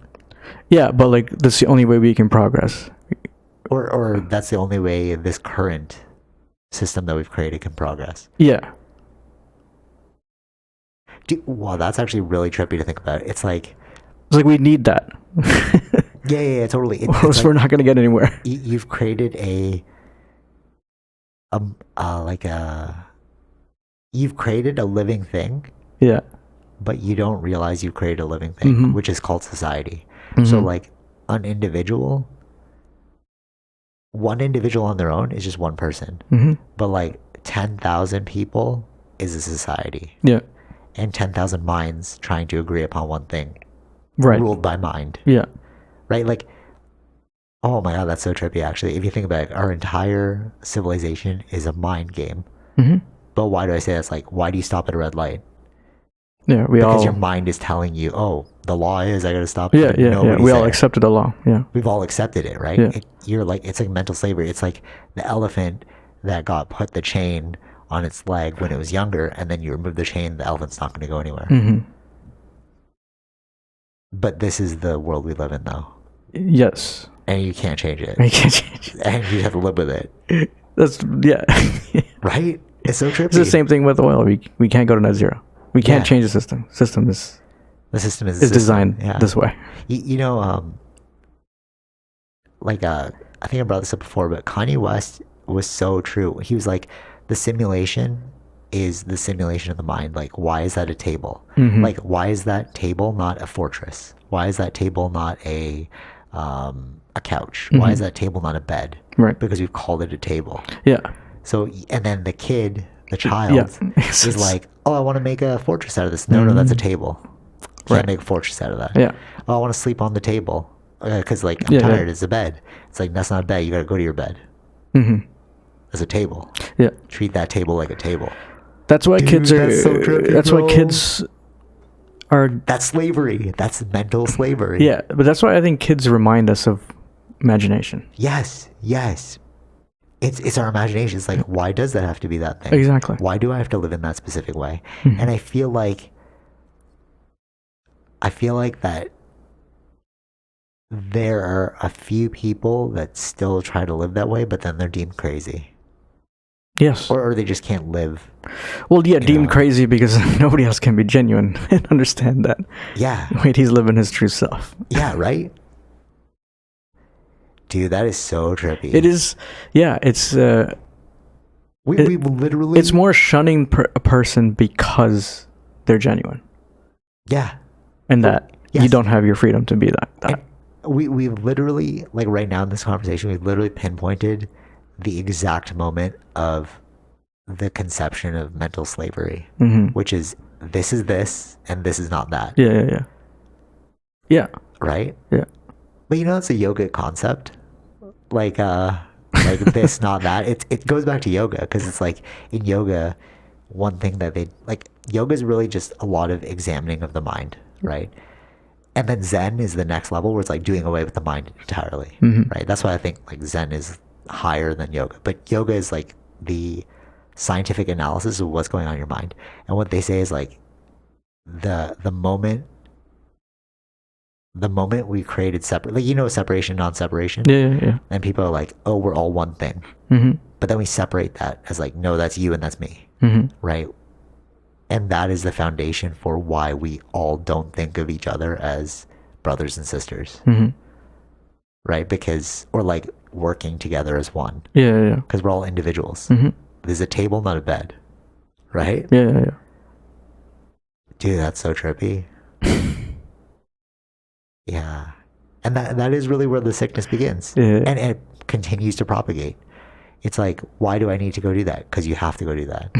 Yeah, but like that's the only way we can progress. Or that's the only way this current system that we've created can progress. Yeah. Wow, that's actually really trippy to think about. It's like we need that. yeah, totally. Or else we're not going to get anywhere. You've created you've created a living thing. Yeah. But you don't realize you've created a living thing, which is called society. So like one individual on their own is just one person. But like 10,000 people is a society. Yeah. And 10,000 minds trying to agree upon one thing. Right. Ruled by mind. Yeah. Right? Like, oh my God, that's so trippy actually. If you think about it, our entire civilization is a mind game. But why do I say that? It's like, why do you stop at a red light? Yeah, because your mind is telling you, oh, the law is I gotta stop. Yeah. We all accepted the law. Yeah. We've all accepted it, right? Yeah. It's like mental slavery. It's like the elephant that got put the chain on its leg when it was younger, and then you remove the chain, the elephant's not going to go anywhere. But this is the world we live in now. Yes. And you can't change it. You can't change it. And you have to live with it. That's Right? It's so trippy. It's the same thing with oil. We can't go to net zero. We can't change the system. The system is designed this way. I think I brought this up before, but Kanye West was so true. He was like, the simulation is the simulation of the mind. Like, why is that a table? Like, why is that table not a fortress? Why is that table not a couch? Why is that table not a bed? Right. Because we've called it a table. Yeah. So, and then the child is like, oh, I want to make a fortress out of this. No, that's a table. Can't make a fortress out of that. Yeah. Oh, I want to sleep on the table because I'm tired. It's a bed. It's like, that's not a bed. You got to go to your bed. As a table. Yeah. Treat that table like a table. That's why kids are. That's so trippy, that's bro. why kids are. That's slavery. That's mental slavery. Yeah, but that's why I think kids remind us of imagination. Yes. It's our imagination. It's like, why does that have to be that thing? Exactly. Why do I have to live in that specific way? And I feel like that there are a few people that still try to live that way, but then they're deemed crazy. Yes. Or they just can't live. Well, yeah, deemed crazy because nobody else can be genuine and understand that. Yeah. Wait, he's living his true self. Yeah, right? Dude, that is so trippy. It is. Yeah, it's. We literally. It's more shunning a person because they're genuine. Yeah. And that you don't have your freedom to be that. We've literally, like right now in this conversation, we've literally pinpointed the exact moment of the conception of mental slavery, which is this and this is not that. Yeah. Yeah. right? Yeah. But you know, it's a yoga concept. Like this, not that. It goes back to yoga because it's like in yoga, one thing that they like yoga is really just a lot of examining of the mind, right? And then Zen is the next level where it's like doing away with the mind entirely, right? That's why I think like Zen is higher than yoga. But yoga is like the scientific analysis of what's going on in your mind. And what they say is like the moment we created separate, like, you know, separation, non-separation, Yeah. and people are like, oh, we're all one thing. But then we separate that as like, no, that's you and that's me, right? And that is the foundation for why we all don't think of each other as brothers and sisters, right? Because, or like working together as one, Yeah. because we're all individuals. There's a table, not a bed, right? Yeah. Dude, that's so trippy. Yeah. And that is really where the sickness begins. Yeah. And it continues to propagate. It's like, why do I need to go do that? Because you have to go do that.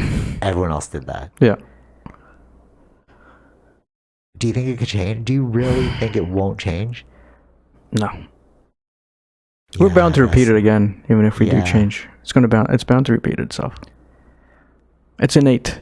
Everyone else did that. Yeah. Do you think it could change? Do you really think it won't change? No. We're bound to repeat it again, even if we do Yeah. change. It's bound to repeat itself. It's innate.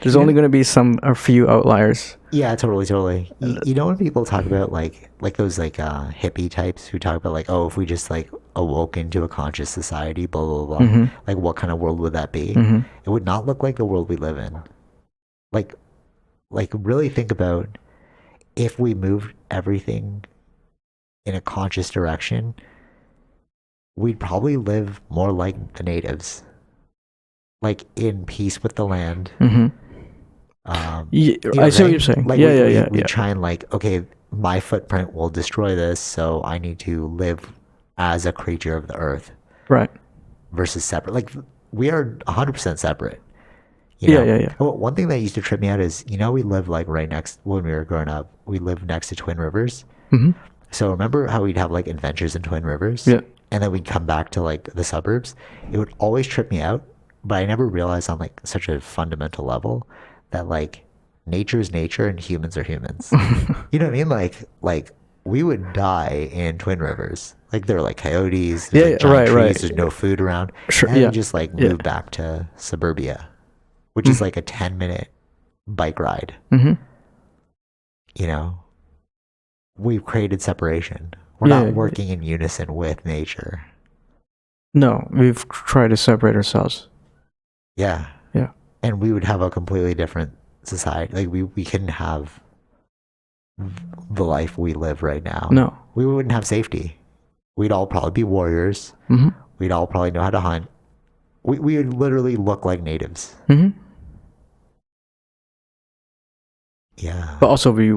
There's only going to be a few outliers. Yeah, totally. You know when people talk about like those like hippie types who talk about like, oh, if we just like awoke into a conscious society, blah blah blah, like what kind of world would that be? It would not look like the world we live in. Like really think about if we moved everything in a conscious direction, we'd probably live more like the natives, like in peace with the land. Yeah, you know I see what right? you're saying. Like Yeah. we try and like, okay, my footprint will destroy this, so I need to live as a creature of the earth, Right. versus separate. Like we are 100% separate. You know? Yeah. Well, one thing that used to trip me out is, you know, we live like right next, when we were growing up, we lived next to Twin Rivers. So remember how we'd have like adventures in Twin Rivers? Yeah. And then we'd come back to like the suburbs. It would always trip me out, but I never realized on like such a fundamental level that like nature is nature and humans are humans. You know what I mean? Like we would die in Twin Rivers. Like there were like coyotes, there's like giant trees, there's no food around. Sure, and yeah. we just like moved back to suburbia, which is like a 10-minute bike ride. You know? We've created separation. We're not working in unison with nature. No, we've tried to separate ourselves. Yeah. Yeah. And we would have a completely different society. Like we couldn't have the life we live right now. No. We wouldn't have safety. We'd all probably be warriors. We'd all probably know how to hunt. We would literally look like natives. Yeah. But also we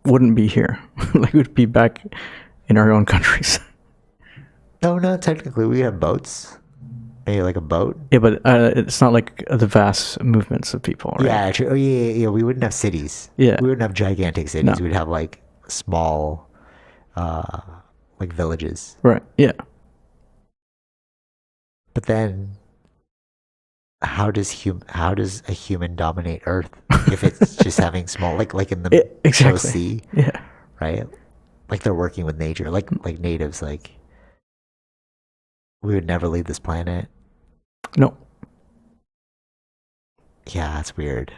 wouldn't be here. Like we'd be back in our own countries. No, technically we have boats. Maybe like a boat. Yeah, but it's not like the vast movements of people, right? Yeah, true. Oh, yeah. We wouldn't have cities. Yeah. We wouldn't have gigantic cities. No. We'd have like small, like villages. Right. Yeah. But then, how does a human dominate Earth if it's just having small, like in the exactly. sea, Yeah. right? Like they're working with nature, like natives. Like we would never leave this planet. No. Yeah, that's weird.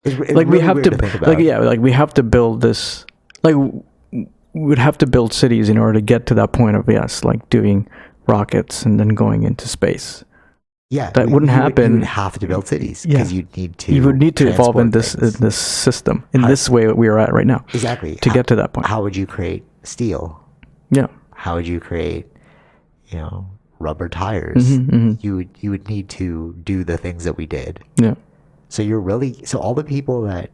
It's Like really we have weird to think about. like like we have to build this. Like we would have to build cities in order to get to that point of like doing rockets and then going into space. Yeah, that wouldn't happen. You would have to build cities because you would need to evolve in this system in this way that we are at right now. Exactly. To get to that point. How would you create steel? Yeah. How would you create, rubber tires? You would need to do the things that we did. Yeah. So all the people that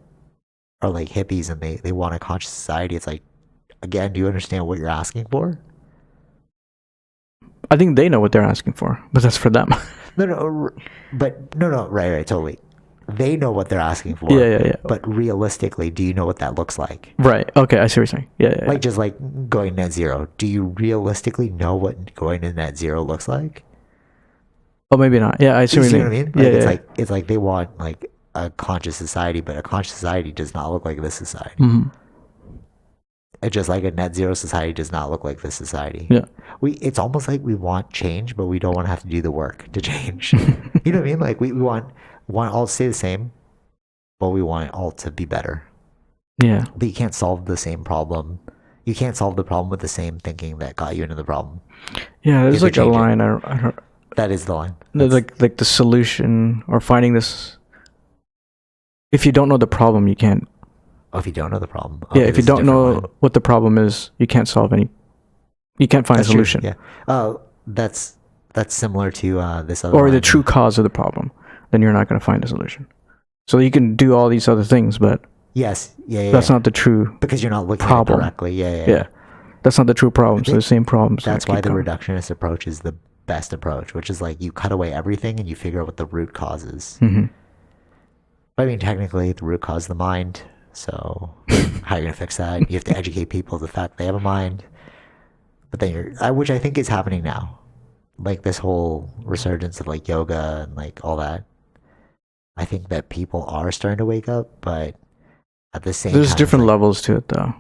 are like hippies and they want a conscious society, it's like, again, do you understand what you're asking for? I think they know what they're asking for, but that's for them. No, right, totally. They know what they're asking for. Yeah. But realistically, do you know what that looks like? Right. Okay, I see what you're saying. Yeah. Like just like going net zero. Do you realistically know what going to net zero looks like? Oh, maybe not. Yeah, I see what you mean. What I mean? Like, it's like they want like a conscious society, but a conscious society does not look like this society. Mm-hmm. It's just like a net zero society does not look like this society. Yeah. It's almost like we want change, but we don't want to have to do the work to change. You know what I mean? Like we want all to stay the same, but we want it all to be better. Yeah. But you can't solve the same problem. You can't solve the problem with the same thinking that got you into the problem. Yeah, there's You like could a change it. line. I don't, That is the line. like the solution or finding this. If you don't know the problem, you can't. Oh, if you don't know the problem. Yeah, Okay, if you this is a don't different know line. what the problem is, you can't solve any. You can't find That's a true, solution. Yeah. Oh, that's similar to this other. Or the line. true cause of the problem. Then you're not going to find a solution. So you can do all these other things, but Yes. Yeah. that's not the true because you're not looking problem. at it correctly. Yeah. Yeah. That's not the true problem. So the same problems. That's why the reductionist approach is the best approach, which is like you cut away everything and you figure out what the root cause is. Mm-hmm. But I mean, technically, the root cause is the mind. So how are you gonna fix that? You have to educate people of the fact they have a mind. But then which I think is happening now, like this whole resurgence of like yoga and like all that. I think that people are starting to wake up, but at the same There's time, different it's like, levels to it, though.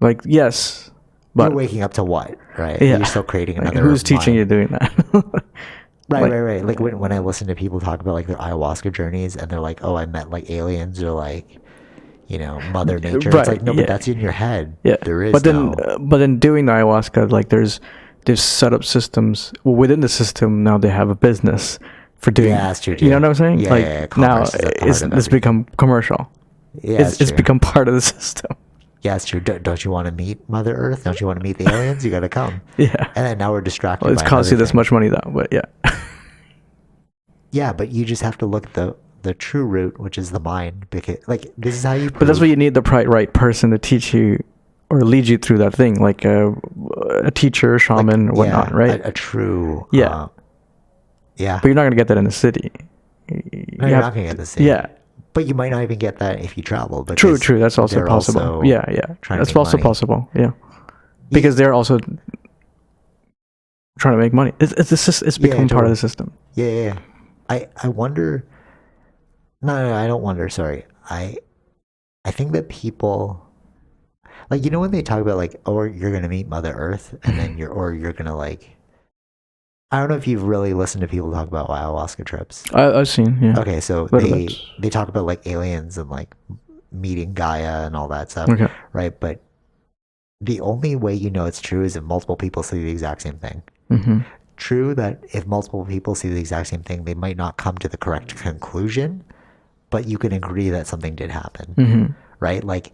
Like, yes, but you're waking up to what, right? Yeah. You're still creating like, another. who's teaching you mind. doing that? Right, like- right. Like when I listen to people talk about like their ayahuasca journeys and they're like, oh, I met like aliens or like, you know, Mother Nature. Right, It's like, no, yeah. but that's in your head. Yeah, There is but then, no. but then doing the ayahuasca, like there's set up systems. Well, within the system now they have a business for doing. Yeah, that's true, You know too. what I'm saying? Yeah, like yeah, now commerce is a part it's of it's everything. become commercial. Yeah, It's that's true. become part of the system. Yeah, it's true. Don't you want to meet Mother Earth? Don't you want to meet the aliens? You got to come. Yeah. And then now we're distracted. Well, it's by cost you another this thing. much money though, but yeah. Yeah, but you just have to look at the true root, which is the mind. Because like this is how you. But that's why you need the right person to teach you or lead you through that thing, like a teacher, shaman, or whatnot, yeah, right? A true. Yeah. Yeah. But you're not gonna get that in the city. No, You you're have- not gonna get the same. Yeah, But you might not even get that if you travel. true. because That's also they're possible. also Yeah, trying to that's make also money. possible. Yeah, because they're also trying to make money. It's become part of the system. Yeah, yeah, yeah. I wonder. No, I don't wonder. Sorry, I think that people, like, you know, when they talk about like, oh, you're gonna meet Mother Earth, and then you're gonna like, I don't know if you've really listened to people talk about ayahuasca trips. I've seen. Yeah. Okay, so Little they bits. they talk about like aliens and like meeting Gaia and all that stuff, Okay. right? But the only way you know it's true is if multiple people see the exact same thing. Mm-hmm. True that if multiple people see the exact same thing, they might not come to the correct conclusion, but you can agree that something did happen, Mm-hmm. right? Like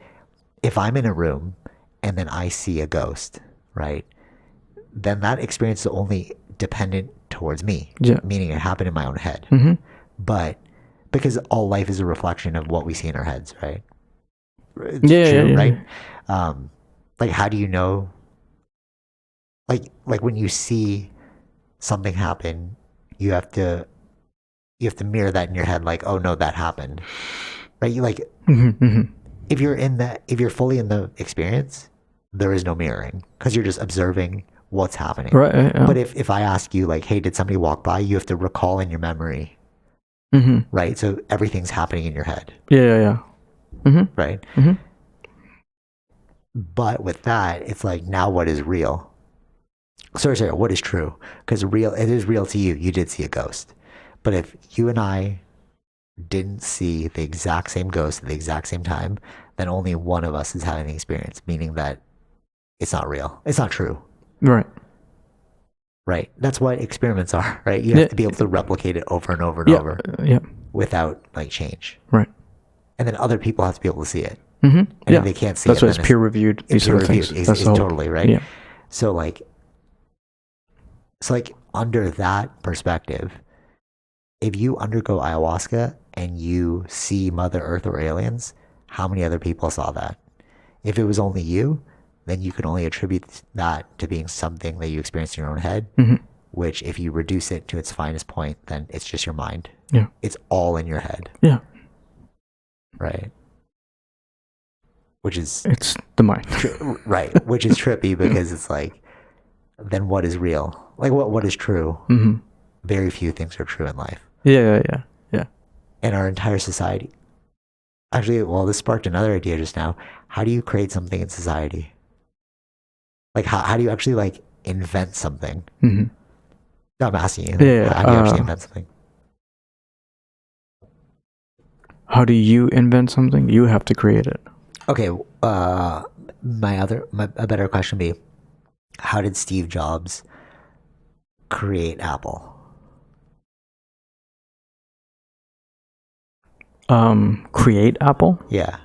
if I'm in a room and then I see a ghost, right? Then that experience is only dependent towards me, Yeah. meaning it happened in my own head. Mm-hmm. But because all life is a reflection of what we see in our heads, right? It's Yeah, true, yeah, right? yeah. Like how do you know? Like when you see something happen, you have to mirror that in your head, like, oh no, that happened, right? You like Mm-hmm. Mm-hmm. if you're fully in the experience, there is no mirroring because you're just observing what's happening. Right. Yeah. But if I ask you like, hey, did somebody walk by? You have to recall in your memory, Mm-hmm. right? So everything's happening in your head, Yeah. Yeah. Yeah. Mm-hmm. right? Mm-hmm. But with that, it's like, now what is real? Sorry, what is true? Because it is real to you. You did see a ghost. But if you and I didn't see the exact same ghost at the exact same time, then only one of us is having the experience, meaning that it's not real. It's not true, Right. right? That's what experiments are, right? You have Yeah. to be able to replicate it over and over and Yeah. over Yeah. without like change. Right. And then other people have to be able to see it. Mm-hmm. And Yeah. if they can't see That's it, why then it's peer reviewed. These peer sort of things. reviewed. That's It's the whole. totally right. Yeah. So like under that perspective, if you undergo ayahuasca and you see Mother Earth or aliens, how many other people saw that? If it was only you, then you can only attribute that to being something that you experienced in your own head, Mm-hmm. which if you reduce it to its finest point, then it's just your mind. Yeah. It's all in your head, Yeah. right? Which is It's the mind. right, which is trippy because it's like, then what is real? Like what is true? Mm-hmm. Very few things are true in life. Yeah. Yeah. Yeah. Yeah. And our entire society, Actually, well, this sparked another idea just now. How do you create something in society? Like, how do you actually like invent something? Mm-hmm. No, I'm asking you. Yeah. How do you actually invent something? How do you invent something? You have to create it. Okay. A better question would be, how did Steve Jobs create Apple? Create Apple? Yeah.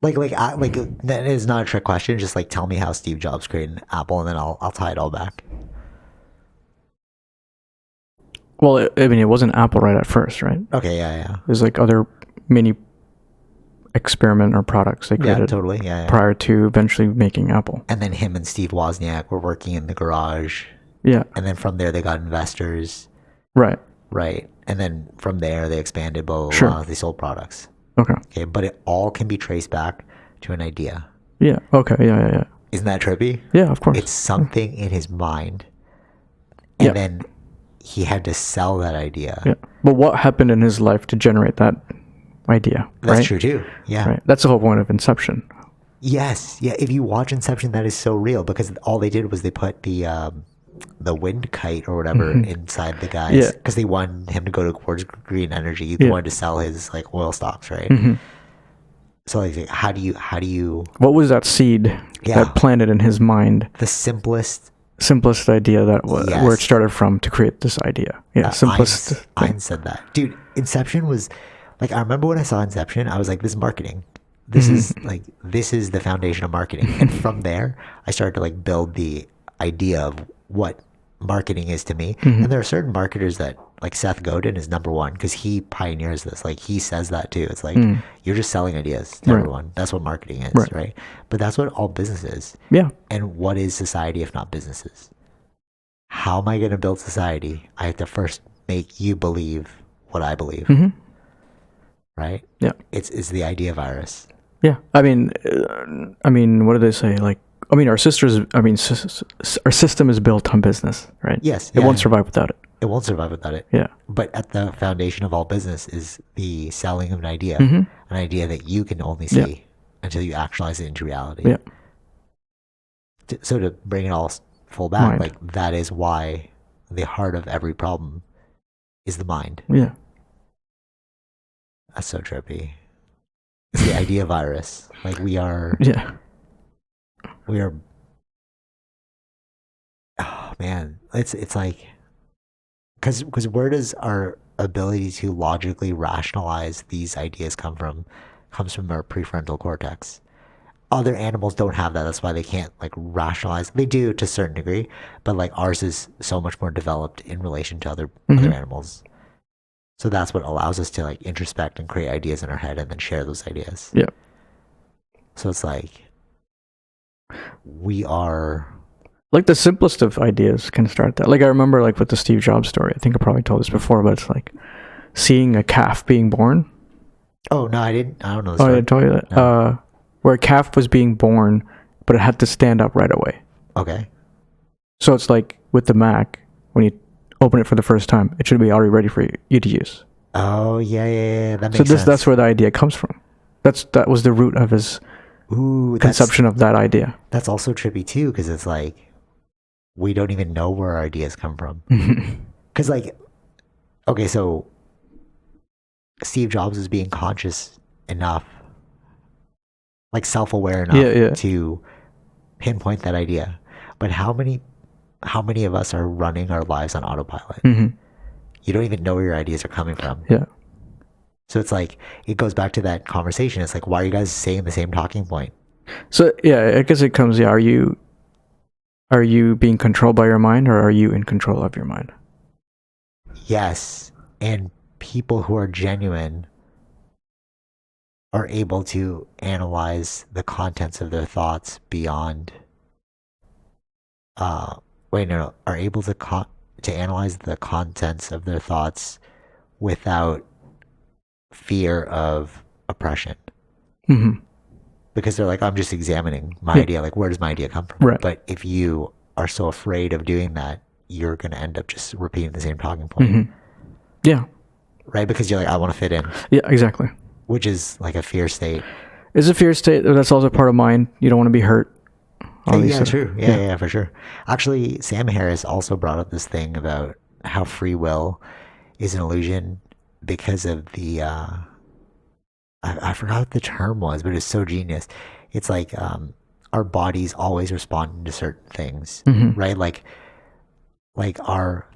Like that is not a trick question. Just like tell me how Steve Jobs created Apple, and then I'll tie it all back. Well, I mean, it wasn't Apple right at first, right? Okay, yeah. There's like other mini experiment or products they created Totally, yeah. prior to eventually making Apple. And then him and Steve Wozniak were working in the garage. Yeah. And then from there they got investors. Right. Right. And then from there they expanded, blah, blah, Sure. blah. They sold products. Okay. But it all can be traced back to an idea. Yeah. Okay. Yeah. Isn't that trippy? Yeah, of course. It's something in his mind. And then he had to sell that idea. Yeah. But what happened in his life to generate that idea? That's right? true too. Yeah. Right. That's the whole point of Inception. Yes. Yeah. If you watch Inception, that is so real because all they did was they put the wind kite or whatever inside the guys because they wanted him to go towards green energy. They wanted to sell his like oil stocks, right? So like, how do you? What was that seed that planted in his mind? The simplest idea that where it started from to create this idea. Yeah, simplest. Einstein said that, dude. Inception was like, I remember when I saw Inception, I was like, this is marketing. This is the foundation of marketing. And from there, I started to like build the idea of what marketing is to me. And there are certain marketers that like Seth Godin is number one because he pioneers this. Like he says that too. It's like you're just selling ideas to everyone. That's what marketing is, right? But that's what all business is. Yeah. And what is society if not businesses? How am I going to build society? I have to first make you believe what I believe. Right? Yeah. It's the idea virus. Yeah. I mean, what do they say? Like, I mean, our system is built on business, right? Yes. It won't survive without it. It won't survive without it. Yeah. But at the foundation of all business is the selling of an idea that you can only see until you actualize it into reality. Yeah. So to bring it all full back, like that is why the heart of every problem is the mind. Yeah. That's so trippy. It's the idea virus. Like we are. Oh man, it's like, because where does our ability to logically rationalize these ideas come from? Comes from our prefrontal cortex. Other animals don't have that. That's why they can't like rationalize. They do to a certain degree, but like ours is so much more developed in relation to other animals. So that's what allows us to like introspect and create ideas in our head and then share those ideas. Yeah. So it's like we are like the simplest of ideas can start that. Like I remember like with the Steve Jobs story. I think I probably told this before, but it's like seeing a calf being born. Oh no, I didn't. I don't know. I didn't tell you that. No. Where a calf was being born, but it had to stand up right away. Okay. So it's like with the Mac, when you open it for the first time, it should be already ready for you to use. Oh yeah. That makes sense. That's where the idea comes from. That was the root of his conception of that idea. That's also trippy too, because it's like we don't even know where our ideas come from. Because like, okay, so Steve Jobs is being conscious enough, like self-aware enough to pinpoint that idea. But how many of us are running our lives on autopilot? You don't even know where your ideas are coming from. Yeah. So it's like, it goes back to that conversation. It's like, why are you guys saying the same talking point? So yeah, I guess it comes, are you being controlled by your mind, or are you in control of your mind? Yes. And people who are genuine are able to analyze the contents of their thoughts beyond are able to analyze the contents of their thoughts without fear of oppression. Because they're like, I'm just examining my idea. Like, where does my idea come from? Right. But if you are so afraid of doing that, you're going to end up just repeating the same talking point. Yeah. right? Because you're like, I want to fit in, Yeah, exactly. which is like a fear state. It's a fear state. That's also part of mind. You don't want to be hurt. All these Yeah, sort of- true. Yeah, for sure. Actually, Sam Harris also brought up this thing about how free will is an illusion because of the I forgot what the term was, but it's so genius. It's like our bodies always responding to certain things, right? Like our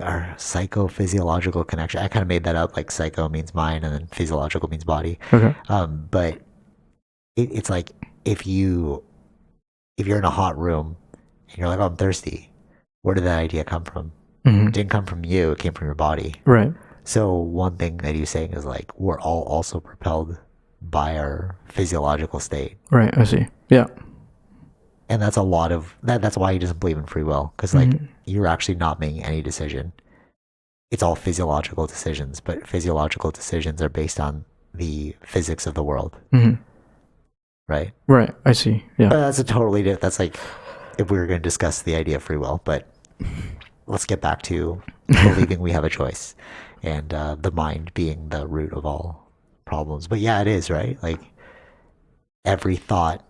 our psychophysiological connection. I kind of made that up. Like psycho means mind, and then physiological means body. Okay. But it's like if you're in a hot room and you're like, oh, I'm thirsty. Where did that idea come from? It didn't come from you. It came from your body. Right. So one thing that he's saying is like we're all also propelled by our physiological state. Right. I see. Yeah. And that's a lot of that's why he doesn't believe in free will, because like you're actually not making any decision. It's all physiological decisions, but physiological decisions are based on the physics of the world. Right. Right. I see. Yeah. That's a totally that's like if we were going to discuss the idea of free will, but let's get back to believing we have a choice and the mind being the root of all problems. But yeah, it is, right? Like every thought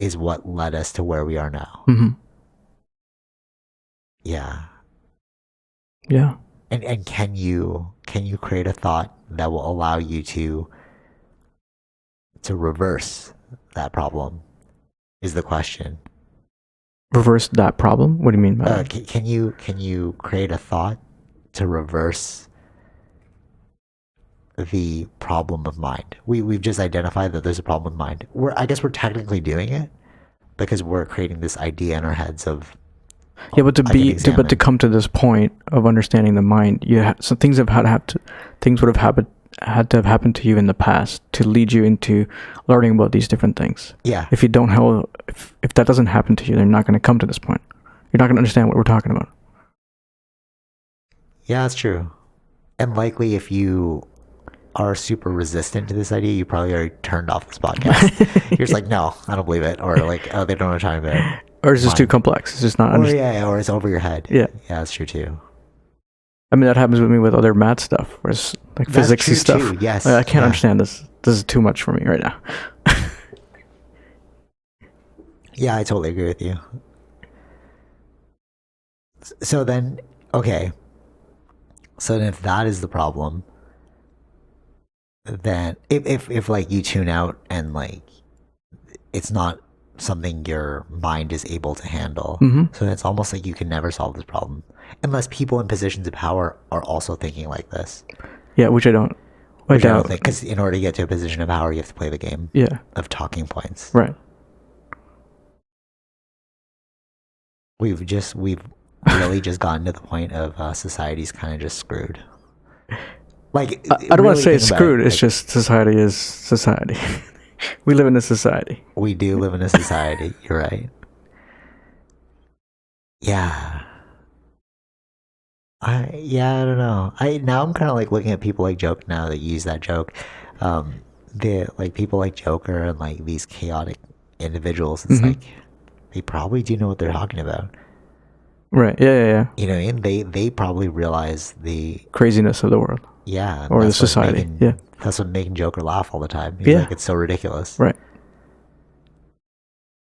is what led us to where we are now. Yeah. Yeah. And can you create a thought that will allow you to reverse that problem is the question. Reverse that problem? What do you mean by that? Can you create a thought to reverse the problem of mind? We've just identified that there's a problem with mind. I guess we're technically doing it because we're creating this idea in our heads of yeah, but to come to this point of understanding the mind, so things would have had to have happened to you in the past to lead you into learning about these different things. Yeah. If you don't have, if that doesn't happen to you, they're not going to come to this point. You're not going to understand what we're talking about. Yeah, that's true. And likely, if you are super resistant to this idea, you probably already turned off this podcast. You're just like, no, I don't believe it, or like, oh, they don't know what I'm talking about. Or it's just too complex. It's just not. Or it's over your head. Yeah, that's true too. I mean, that happens with me with other math stuff, where it's like physicsy stuff. Too, yes, I can't understand this. This is too much for me right now. Yeah, I totally agree with you. So then, okay. So then if that is the problem, then if like you tune out and like it's not something your mind is able to handle, so it's almost like you can never solve this problem unless people in positions of power are also thinking like this. Yeah, which I don't. I doubt. Because in order to get to a position of power, you have to play the game. Yeah. Of talking points. Right. We've really just gotten to the point of society's kind of just screwed. Like I don't want to say it's screwed. It's just society is society. We live in a society. We do live in a society. You're right. Yeah. I don't know. Now I'm kind of like looking at people like Joker now that use that joke. The like people like Joker and like these chaotic individuals. It's like they probably do know what they're talking about. Right. Yeah. You know what I mean? They probably realize the craziness of the world. Yeah. Or the society. That's what making Joker laugh all the time. He's like, it's so ridiculous. Right.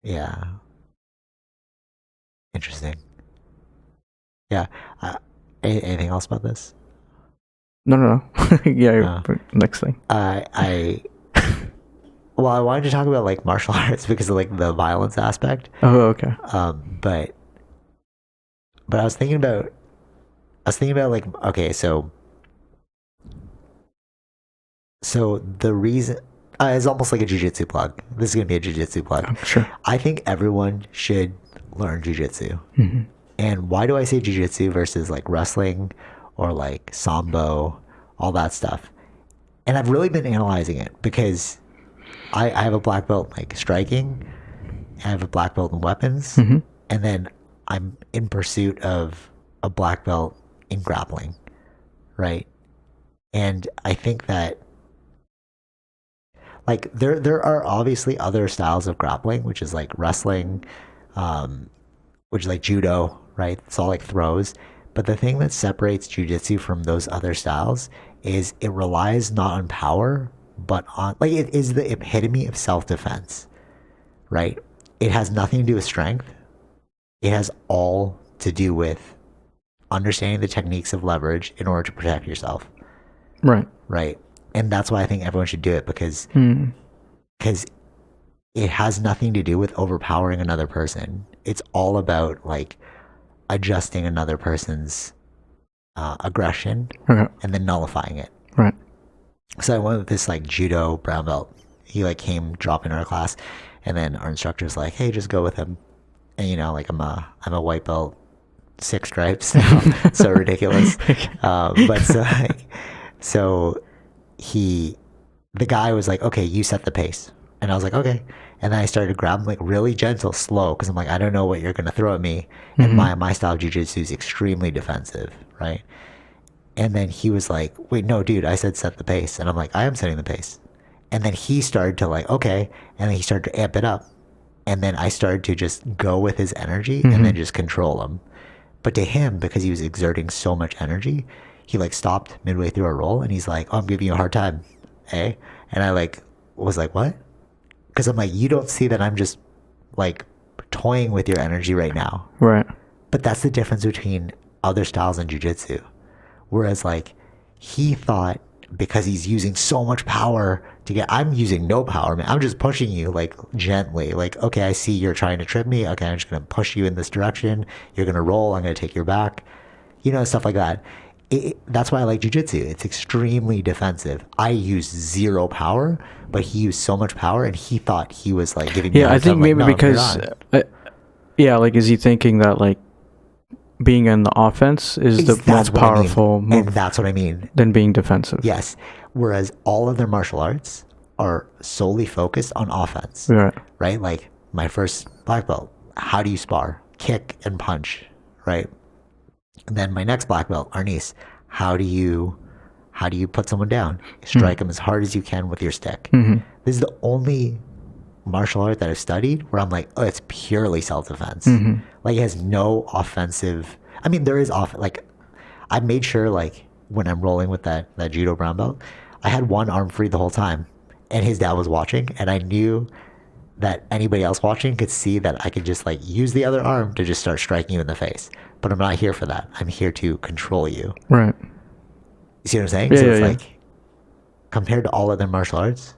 Yeah. Interesting. Yeah. Anything else about this? No. Yeah. Next thing. Well, I wanted to talk about like martial arts because of like the violence aspect. Oh, okay. But I was thinking about like, okay, so the reason it's almost like a jiu-jitsu plug. This is gonna be a jiu-jitsu plug. Sure. I think everyone should learn jiu-jitsu. And why do I say jiu-jitsu versus like wrestling or like sambo, all that stuff? And I've really been analyzing it because I have a black belt in like striking, I have a black belt in weapons, and then I'm in pursuit of a black belt in grappling, right? And I think that like there are obviously other styles of grappling, which is like wrestling, which is like judo, right? It's all like throws. But the thing that separates jujitsu from those other styles is it relies not on power, but on, like, it is the epitome of self-defense, right? It has nothing to do with strength. It has all to do with understanding the techniques of leverage in order to protect yourself. Right. Right. And that's why I think everyone should do it, because it has nothing to do with overpowering another person. It's all about like adjusting another person's aggression and then nullifying it. Right. So I went with this like judo brown belt. He like came dropping in our class, and then our instructor was like, "Hey, just go with him." And you know, like I'm a white belt, 6 stripes, so ridiculous. But so the guy was like, "Okay, you set the pace," and I was like, "Okay." And then I started to grab him like really gentle, slow, because I'm like, I don't know what you're gonna throw at me, and my style of jiu-jitsu is extremely defensive, right? And then he was like, "Wait, no, dude, I said set the pace," and I'm like, "I am setting the pace." And then he started to like, okay, and then he started to amp it up, and then I started to just go with his energy and then just control him. But to him, because he was exerting so much energy, he like stopped midway through a roll, and he's like, "Oh, I'm giving you a hard time, eh?" And I like was like, "What?" Because I'm like, you don't see that I'm just like toying with your energy right now. Right. But that's the difference between other styles in jiu-jitsu. Whereas like he thought, because he's using so much power to get, I'm using no power, man. I'm just pushing you like gently. Like, okay, I see you're trying to trip me. Okay, I'm just going to push you in this direction. You're going to roll. I'm going to take your back. You know, stuff like that. That's why I like jiu-jitsu. It's extremely defensive. I use zero power, but he used so much power, and he thought he was like giving me. Yeah, I think maybe like, no, because like, is he thinking that like being in the offense is the most powerful move? And that's what I mean. Than being defensive. Yes. Whereas all of their martial arts are solely focused on offense. Right. Right. Like my first black belt. How do you spar? Kick and punch. Right. And then my next black belt, Arnis, how do you put someone down? Strike them as hard as you can with your stick. This is the only martial art that I've studied where I'm like, oh, it's purely self-defense. Like it has no offensive. I mean, there is like I made sure like when I'm rolling with that judo brown belt, I had one arm free the whole time, and his dad was watching, and I knew that anybody else watching could see that I could just like use the other arm to just start striking you in the face. But I'm not here for that. I'm here to control you. Right. You see what I'm saying? Yeah, so it's like, compared to all other martial arts,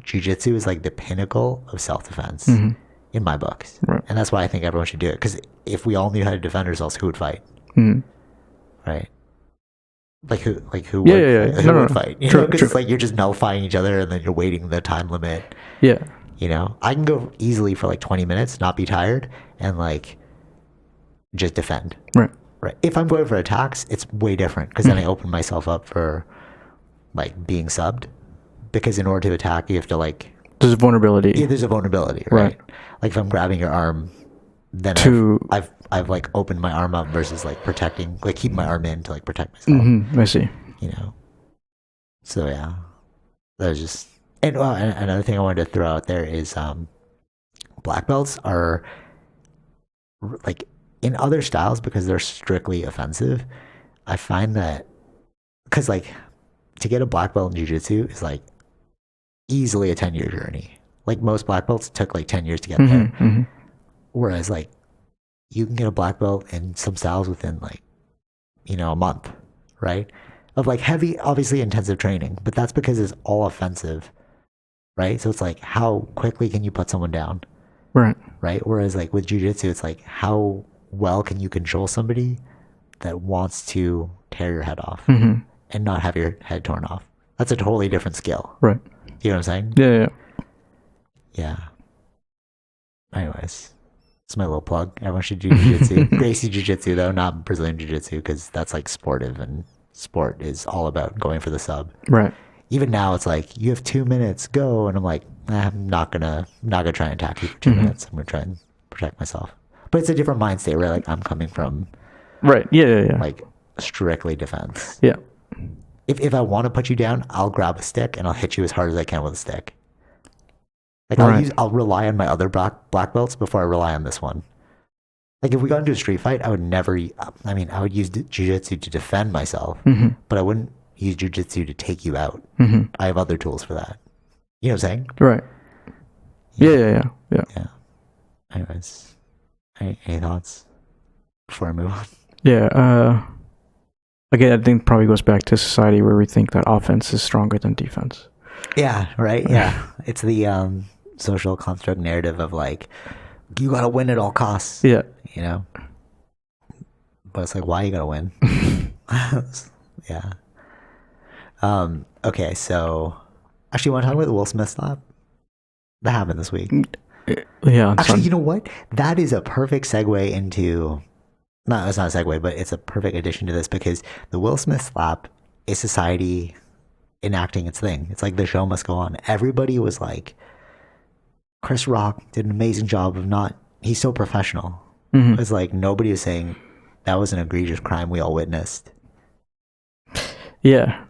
jiu-jitsu is like the pinnacle of self-defense in my books. Right. And that's why I think everyone should do it. Because if we all knew how to defend ourselves, who would fight? Right. Like who would fight? You know, because it's like you're just nullifying each other, and then you're waiting the time limit. Yeah. You know, I can go easily for like 20 minutes, not be tired, and like just defend. Right. Right. If I'm going for attacks, it's way different, because then I open myself up for like being subbed. Because in order to attack, you have to like. There's a vulnerability. Yeah, there's a vulnerability, right? Like if I'm grabbing your arm, then I've like opened my arm up versus like protecting, like keep my arm in to like protect myself. I see. You know. So yeah, that was just. And another thing I wanted to throw out there is black belts are like in other styles, because they're strictly offensive. I find that because like to get a black belt in jiu-jitsu is like easily a 10-year journey. Like most black belts took like 10 years to get there. Whereas like you can get a black belt in some styles within like, you know, a month, right? Of like heavy, obviously intensive training, but that's because it's all offensive, right? So it's like, how quickly can you put someone down? Right. Right. Whereas like with jiu-jitsu, it's like, how well can you control somebody that wants to tear your head off and not have your head torn off? That's a totally different skill. Right. You know what I'm saying? Yeah. Anyways, it's my little plug. Everyone should do jiu-jitsu. Gracie jiu-jitsu though, not Brazilian jiu-jitsu, because that's like sportive, and sport is all about going for the sub. Right. Even now, it's like you have 2 minutes, go, and I'm like, I'm not gonna try and attack you for 2 minutes. I'm gonna try and protect myself. But it's a different mind state, right? Like I'm coming from, right? Yeah. Like strictly defense. Yeah. If I want to put you down, I'll grab a stick and I'll hit you as hard as I can with a stick. Like I'll rely on my other black belts before I rely on this one. Like if we got into a street fight, I would never. I mean, I would use jujitsu to defend myself, Mm-hmm. but I wouldn't use jujitsu to take you out. Mm-hmm. I have other tools for that. You know what I'm saying? Right. Yeah. Yeah. Anyways, any thoughts before I move on? Yeah. Again, I think it probably goes back to society where we think that offense is stronger than defense. Yeah. Right. Yeah. It's the social construct narrative of like you gotta win at all costs. Yeah. You know. But it's like, why you gotta win? Yeah. Okay. So, actually, want to talk about the Will Smith slap that happened this week? Yeah. Actually, you know what? That is a perfect segue into. No, it's not a segue, but it's a perfect addition to this because the Will Smith slap is society enacting its thing. It's like the show must go on. Everybody was like, Chris Rock did an amazing job of not. He's so professional. Mm-hmm. It's like nobody is saying that was an egregious crime we all witnessed. Yeah.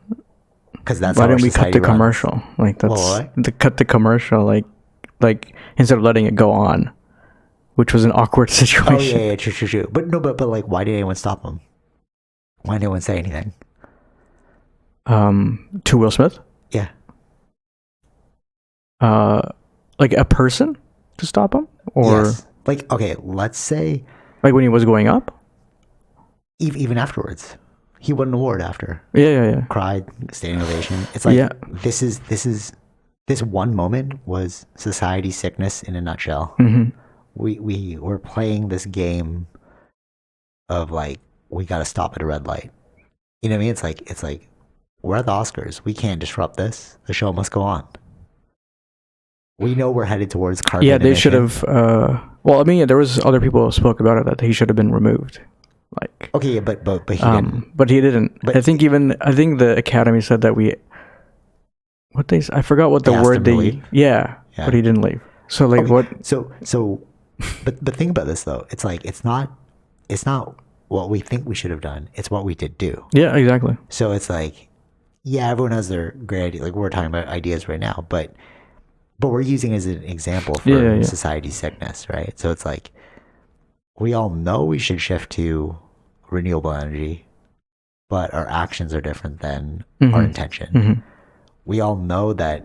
Because that's why how didn't we cut the runs. commercial? Like that's Well, cut the commercial. Like instead of letting it go on, which was an awkward situation. Oh yeah, true. But no, but like, why did anyone stop him? Why didn't anyone say anything? To Will Smith. Yeah. Like a person to stop him, or yes. Like, okay, let's say like when he was going up. Even afterwards, he won an award after. Yeah. Cried, standing ovation. It's like Yeah. this one moment was society sickness in a nutshell. Mm-hmm. We were playing this game of like we got to stop at a red light. You know what I mean? It's like we're at the Oscars. We can't disrupt this. The show must go on. We know we're headed towards carbon. Yeah, they emission. should have. Well, I mean, there was other people who spoke about it that he should have been removed. Like, Okay, yeah, but he didn't. But he didn't. But I think the Academy said that I forgot what the They asked word him to they. leave? Yeah, Yeah. but he didn't leave. So like Okay, what? So, but think about this though. It's like it's not what we think we should have done. It's what we did do. Yeah, exactly. So it's like, yeah, everyone has their great idea. Like we're talking about ideas right now, but we're using it as an example for Yeah. society's sickness, right? So it's like we all know we should shift to renewable energy, but our actions are different than our intention. Mm-hmm. We all know that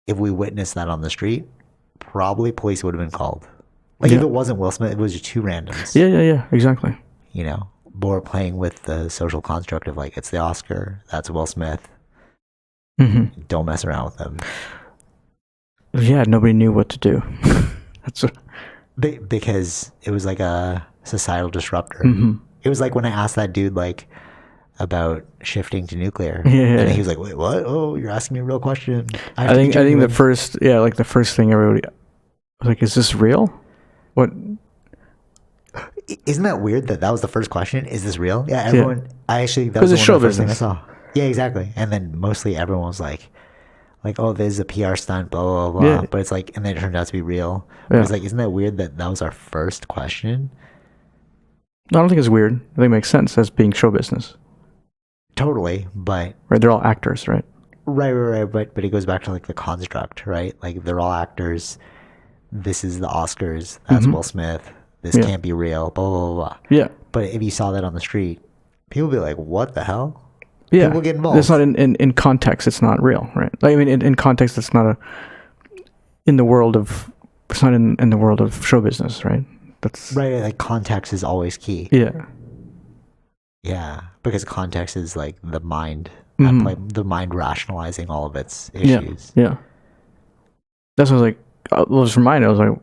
if we witnessed that on the street, probably police would have been called. Like if it wasn't Will Smith, it was just two randoms. Yeah, exactly. You know, but we're playing with the social construct of like, it's the Oscar, that's Will Smith. Mm-hmm. Don't mess around with him. Yeah, nobody knew what to do. That's what. Because it was like a societal disruptor. Mm-hmm. It was like when I asked that dude like about shifting to nuclear, Yeah. and then he was like, "Wait, what? Oh, you're asking me a real question." I think the first thing everybody was like, "Is this real? What?" Isn't that weird that was the first question? Is this real? Yeah, everyone. I actually that was it's one show of the first things I business. saw. Yeah, exactly. And then mostly everyone was like, "Oh, this is a PR stunt." Blah blah blah. Yeah. But it's like, and then it turned out to be real. Yeah. It's like, isn't that weird that was our first question? I don't think it's weird. I think it makes sense as being show business. Totally, but Right, they're all actors, right? right. But it goes back to like the construct, right? Like they're all actors. This is the Oscars. That's Will Smith. This can't be real. Blah blah blah. Yeah. But if you saw that on the street, people would be like, "What the hell?" Yeah. People get involved. It's not in context. It's not real, right? Like, I mean, in context, it's not in the world of show business, right? That's right. Like context is always key. Yeah. Yeah, because context is like the mind, the mind rationalizing all of its issues. Yeah. That's what I was like. Well, from mine, I was like,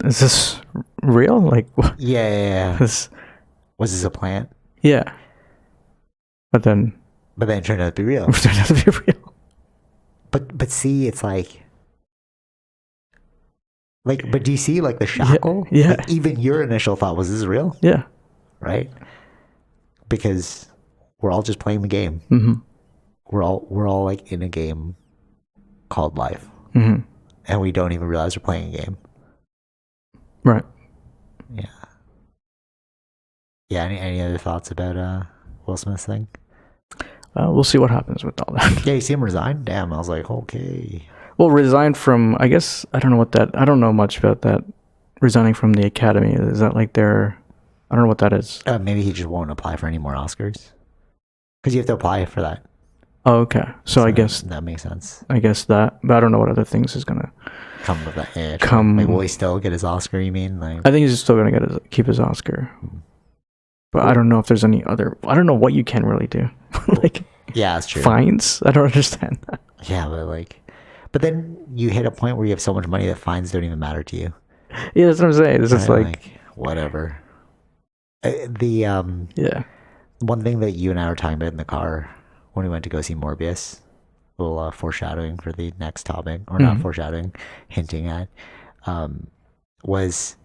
"Is this real?" Like, what? Yeah. This, Was this a plant? yeah. But then it turned out to be real. it turned out to be real. But see, it's like, but do you see like the shackle? Yeah. Like, even your initial thought was, "This is real," Yeah. right? Because we're all just playing the game. Mm-hmm. We're all like in a game called life, Mm-hmm. and we don't even realize we're playing a game. Right. Yeah. Yeah. Any other thoughts about Will Smith's thing? We'll see what happens with all that. Yeah, you see him resign? Damn, I was like, okay. Well, resign from, I guess, I don't know much about that resigning from the Academy? Is that like their? I don't know what that is. Maybe he just won't apply for any more Oscars because you have to apply for that. Oh, okay. So I guess that makes sense. I guess that, but I don't know what other things is gonna Come with that. Yeah, come. Like, will he still get his Oscar? You mean? Like, I think he's still gonna keep his Oscar, but I don't know if there's any other. I don't know what you can really do. Like, yeah, that's true. Fines? I don't understand that. Yeah, but then you hit a point where you have so much money that fines don't even matter to you. Yeah, that's what I'm saying. It's just like whatever. Yeah. One thing that you and I were talking about in the car when we went to go see Morbius, a little foreshadowing for the next topic, or not foreshadowing, hinting at, was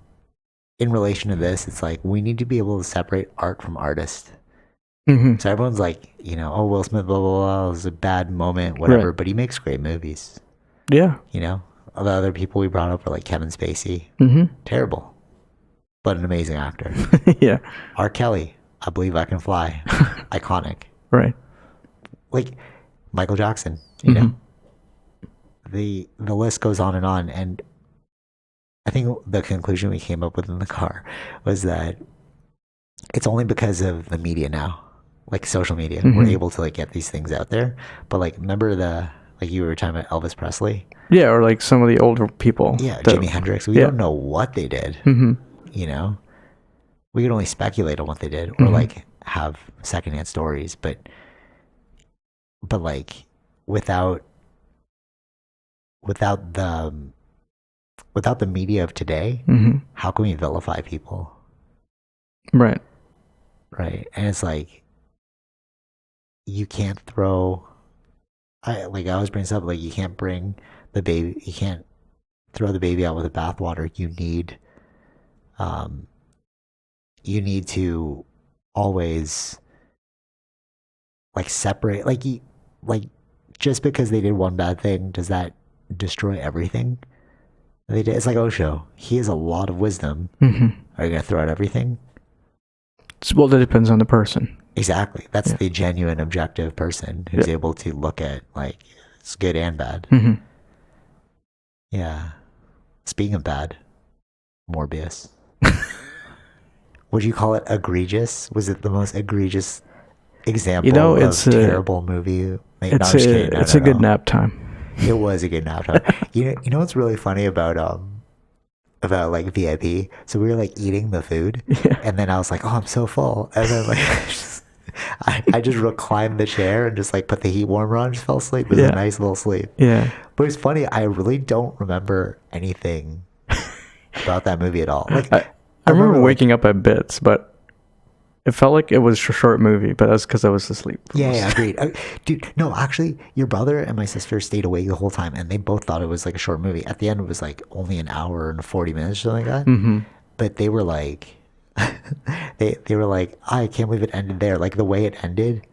in relation to this. It's like we need to be able to separate art from artist. So everyone's like, oh, Will Smith, blah, blah, blah, it was a bad moment, whatever, but he makes great movies. Yeah. The other people we brought up were like Kevin Spacey. Terrible, but an amazing actor. Yeah. R. Kelly, I Believe I Can Fly. Iconic. Right. Like Michael Jackson, the list goes on. And I think the conclusion we came up with in the car was that it's only because of the media now, like social media, we're able to like get these things out there. But like, remember like you were talking about Elvis Presley? Yeah, or like some of the older people. Yeah, Jimi Hendrix. We don't know what they did. We could only speculate on what they did, or like have secondhand stories. But like without the media of today, how can we vilify people? Right. And it's like you can't throw. I always bring this up. Like, you can't bring the baby. You can't throw the baby out with the bathwater. You need to always like separate. Like just because they did one bad thing, does that destroy everything they did? It's like Osho. He has a lot of wisdom. Are you gonna throw out everything? Well, that depends on the person. Exactly. That's the genuine, objective person who's able to look at like it's good and bad. Yeah. Speaking of bad, Morbius. Would you call it egregious? Was it the most egregious example of terrible movie? It's a good nap time. It was a good nap time. You know what's really funny about like VIP? So we were like eating the food, and then I was like, oh, I'm so full, and then like I just reclined the chair and just like put the heat warmer on, just fell asleep. It was a nice little sleep. Yeah. But it's funny, I really don't remember anything about that movie at all. Like I remember waking up at bits, but it felt like it was a short movie, but that's because I was asleep. Yeah, agreed. Dude, no, actually, your brother and my sister stayed awake the whole time, and they both thought it was like a short movie. At the end, it was like only an hour and 40 minutes or something like that. But they were like, they were like, I can't believe it ended there. Like, the way it ended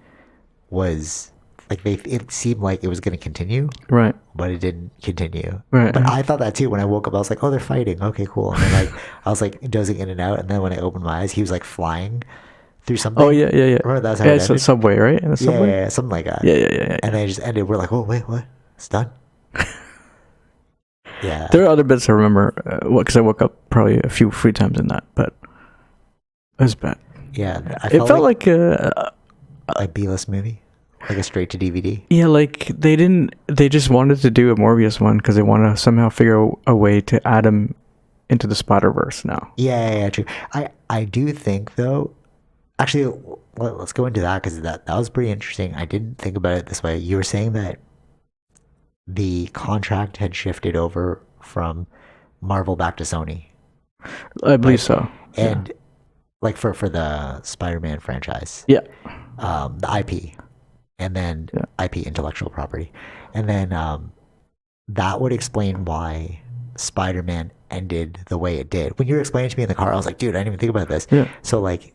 was like it seemed like it was going to continue, right? But it didn't continue, right? But I thought that too when I woke up. I was like, oh, they're fighting. Okay, cool. And then like I was like dozing in and out, and then when I opened my eyes, he was like flying through something. Oh yeah. Remember that's how it ended? It's a subway, right? In a subway? Yeah, something like that. Yeah. And then it just ended. We're like, oh wait, what? It's done. Yeah. There are other bits I remember because I woke up probably a few times in that, but it was bad. Yeah, it felt like a B-list movie. Like a straight to DVD. Yeah, like they just wanted to do a Morbius one because they want to somehow figure a way to add him into the Spider-Verse now. Yeah, true. I do think though, actually, let's go into that because that was pretty interesting. I didn't think about it this way. You were saying that the contract had shifted over from Marvel back to Sony. I believe so. And like for the Spider-Man franchise. Yeah. The IP. And then IP, intellectual property. And then that would explain why Spider-Man ended the way it did. When you were explaining to me in the car, I was like, dude, I didn't even think about this. Yeah. So like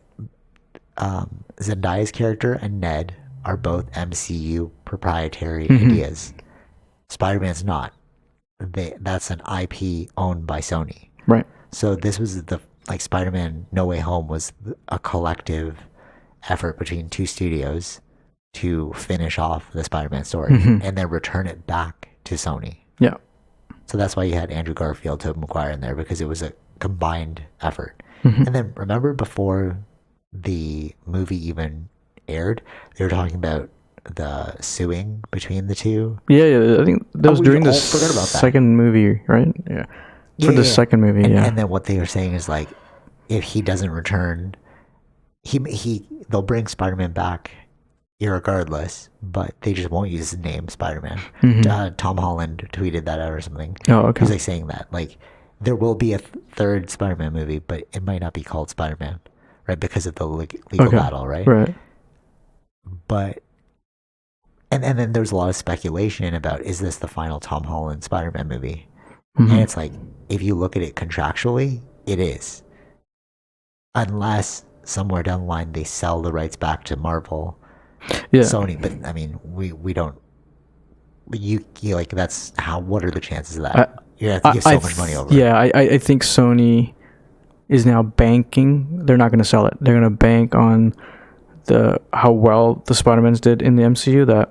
Zendaya's character and Ned are both MCU proprietary ideas. Spider-Man's not. That's an IP owned by Sony. Right. So this was like Spider-Man No Way Home was a collective effort between two studios to finish off the Spider-Man story and then return it back to Sony. Yeah. So that's why you had Andrew Garfield, Tobey Maguire in there, because it was a combined effort. Mhm. And then remember before the movie even aired, they were talking about the suing between the two. Yeah. I think that was we during the all forgot about that. second movie, right? Yeah. For the second movie, and then what they were saying is like, if he doesn't return, they'll bring Spider-Man back irregardless, but they just won't use his name, Spider-Man. Tom Holland tweeted that out or something. Oh, okay. He's like saying that like there will be a third Spider-Man movie, but it might not be called Spider-Man, right? Because of the legal battle, right? Right. But and then there's a lot of speculation about, is this the final Tom Holland Spider-Man movie? And it's like, if you look at it contractually, it is. Unless somewhere down the line they sell the rights back to Marvel, Sony. But I mean, we don't. You like, that's how. What are the chances of that? You have to give so much money over. Yeah, I think Sony is now banking. They're not going to sell it. They're going to bank on how well the Spider-Mans did in the MCU. That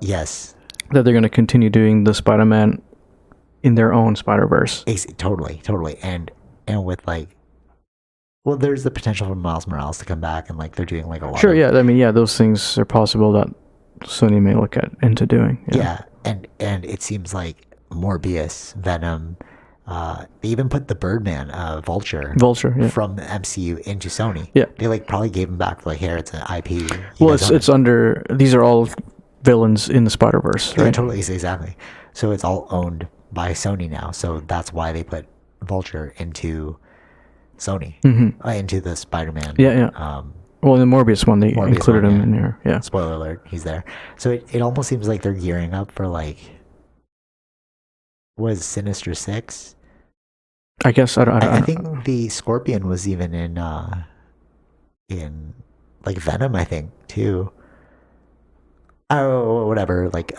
they're going to continue doing the Spider-Man in their own Spider-Verse. Totally, and with like, well, there's the potential for Miles Morales to come back, and like they're doing like a lot. Sure, yeah. I mean, yeah, those things are possible that Sony may look into doing. Yeah, and it seems like Morbius, Venom, they even put the Birdman, Vulture, from the MCU into Sony. Yeah, they like probably gave him back like, here, it's an IP. Well, it's under. These are all villains in the Spider-Verse, right? Yeah, totally, exactly. So it's all owned by Sony now. So that's why they put Vulture into Sony, into the Spider-Man. Yeah. Well, in the Morbius one, they included him in there. Yeah. Spoiler alert, he's there. So it almost seems like they're gearing up for like, was Sinister Six? I guess I think the Scorpion was even in like Venom, I think too. Oh, whatever. Like,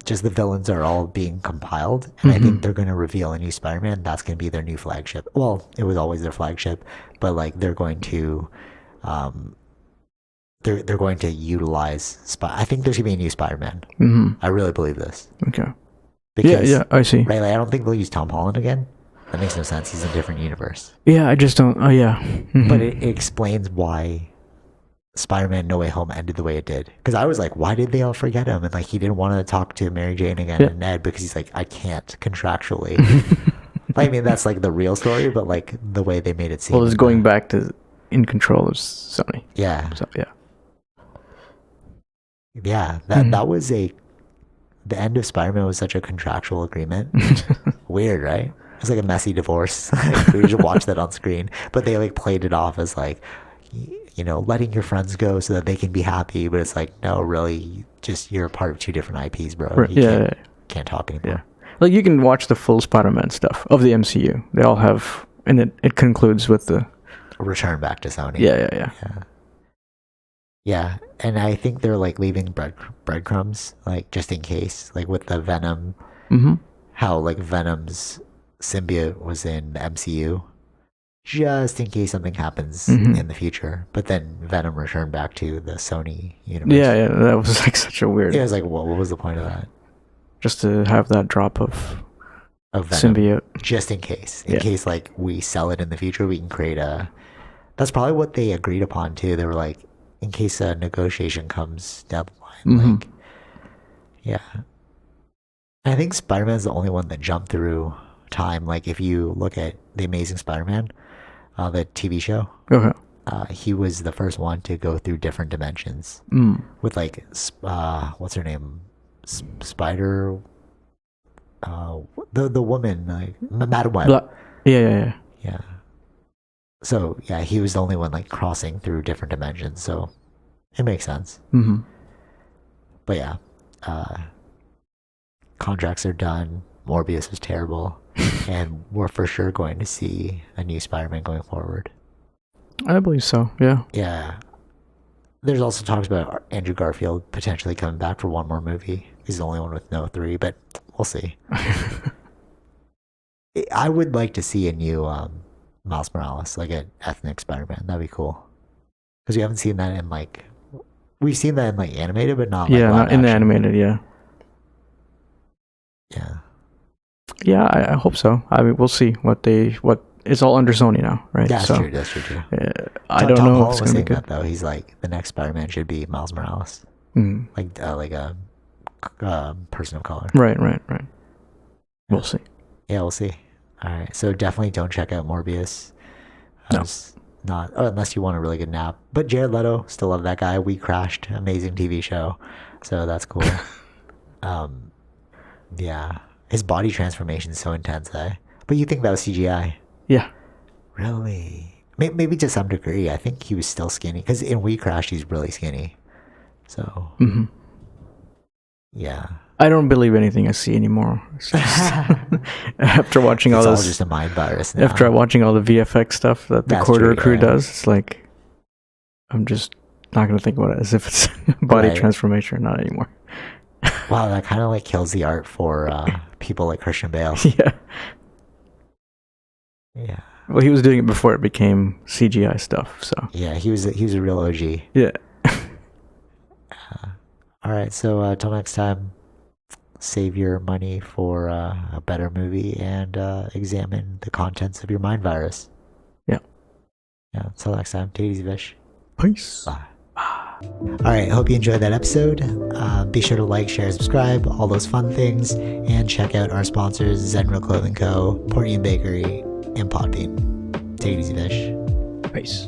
just the villains are all being compiled, and I think they're going to reveal a new Spider-Man. That's going to be their new flagship. Well, it was always their flagship, but like they're going to, they're going to utilize. I think there's going to be a new Spider-Man. I really believe this. Okay. Because, yeah, I see. Right, like, I don't think they'll use Tom Holland again. That makes no sense. He's in a different universe. Yeah, I just don't. Oh, yeah. But it explains why Spider-Man No Way Home ended the way it did. Because I was like, why did they all forget him? And like, he didn't want to talk to Mary Jane again and Ned, because he's like, I can't contractually. I mean, that's like the real story, but like the way they made it seem. Well, it's going back to in control of Sony. Yeah. So, yeah. Yeah. That was the end of Spider-Man was such a contractual agreement. Weird, right? It's like a messy divorce. We just watched that on screen, but they like played it off as like, you know, letting your friends go so that they can be happy. But it's like, no, really, just you're a part of two different IPs, bro. Right. You can't talk anymore. Yeah. Like, you can watch the full Spider-Man stuff of the MCU. They all have, and it concludes with the return back to Sony. Yeah. And I think they're like leaving breadcrumbs, like just in case, like with the Venom, how like Venom's symbiote was in the MCU, just in case something happens in the future. But then Venom returned back to the Sony universe. Yeah, that was like such a weird. Yeah, it was like, what was the point of that? Just to have that drop of Venom, symbiote, just in case, case like we sell it in the future, we can create a. That's probably what they agreed upon too. They were like, in case a negotiation comes down the line, like, yeah. I think Spider-Man's the only one that jumped through time. Like, if you look at the Amazing Spider-Man, the TV show, he was the first one to go through different dimensions with like what's her name, Spider, the woman, like Madam Web. Yeah. So yeah, he was the only one like crossing through different dimensions. So it makes sense. But yeah, contracts are done. Morbius was terrible. And we're for sure going to see a new Spider-Man going forward. I believe so, yeah. Yeah. There's also talks about Andrew Garfield potentially coming back for one more movie. He's the only one with no 3, but we'll see. I would like to see a new Miles Morales, like an ethnic Spider-Man. That'd be cool. Because we haven't seen that in like... We've seen that in like animated, but not like live not in the action. animated, yeah. Yeah. Yeah, I hope so. I mean, we'll see what it's all under Sony now, right? That's true. That's true. I don't Tom know Holland if it's was gonna be saying good. that though. He's like, the next Spider-Man should be Miles Morales, Mm. like a person of color. Right. We'll see. Yeah, we'll see. All right, so definitely don't check out Morbius. No. Not unless you want a really good nap. But Jared Leto, still love that guy. We Crashed, amazing TV show, so that's cool. Yeah, his body transformation is so intense, But you think that was CGI? Yeah. Really? Maybe to some degree. I think he was still skinny because in We Crashed, he's really skinny. So yeah, I don't believe anything I see anymore. It's just, after watching it's all all this, just a mind virus now. after watching all the VFX stuff that the That's Corridor true, crew yeah. does, it's like I'm just not gonna think about it as if it's body Right. transformation or not anymore. Wow, that kind of like kills the art for people like Christian Bale. Yeah. Yeah, Well, he was doing it before it became CGI stuff. So yeah, he was a real OG. yeah. All right, so till next time, save your money for a better movie and examine the contents of your mind virus. Yeah. Yeah. Till next time, take it easy, Vish. Peace. Bye. All right, hope you enjoyed that episode. Be sure to like, share, subscribe, all those fun things, and check out our sponsors: Zenro Clothing Co., Portian Bakery, and Podbean. Take it easy, Vish. Peace.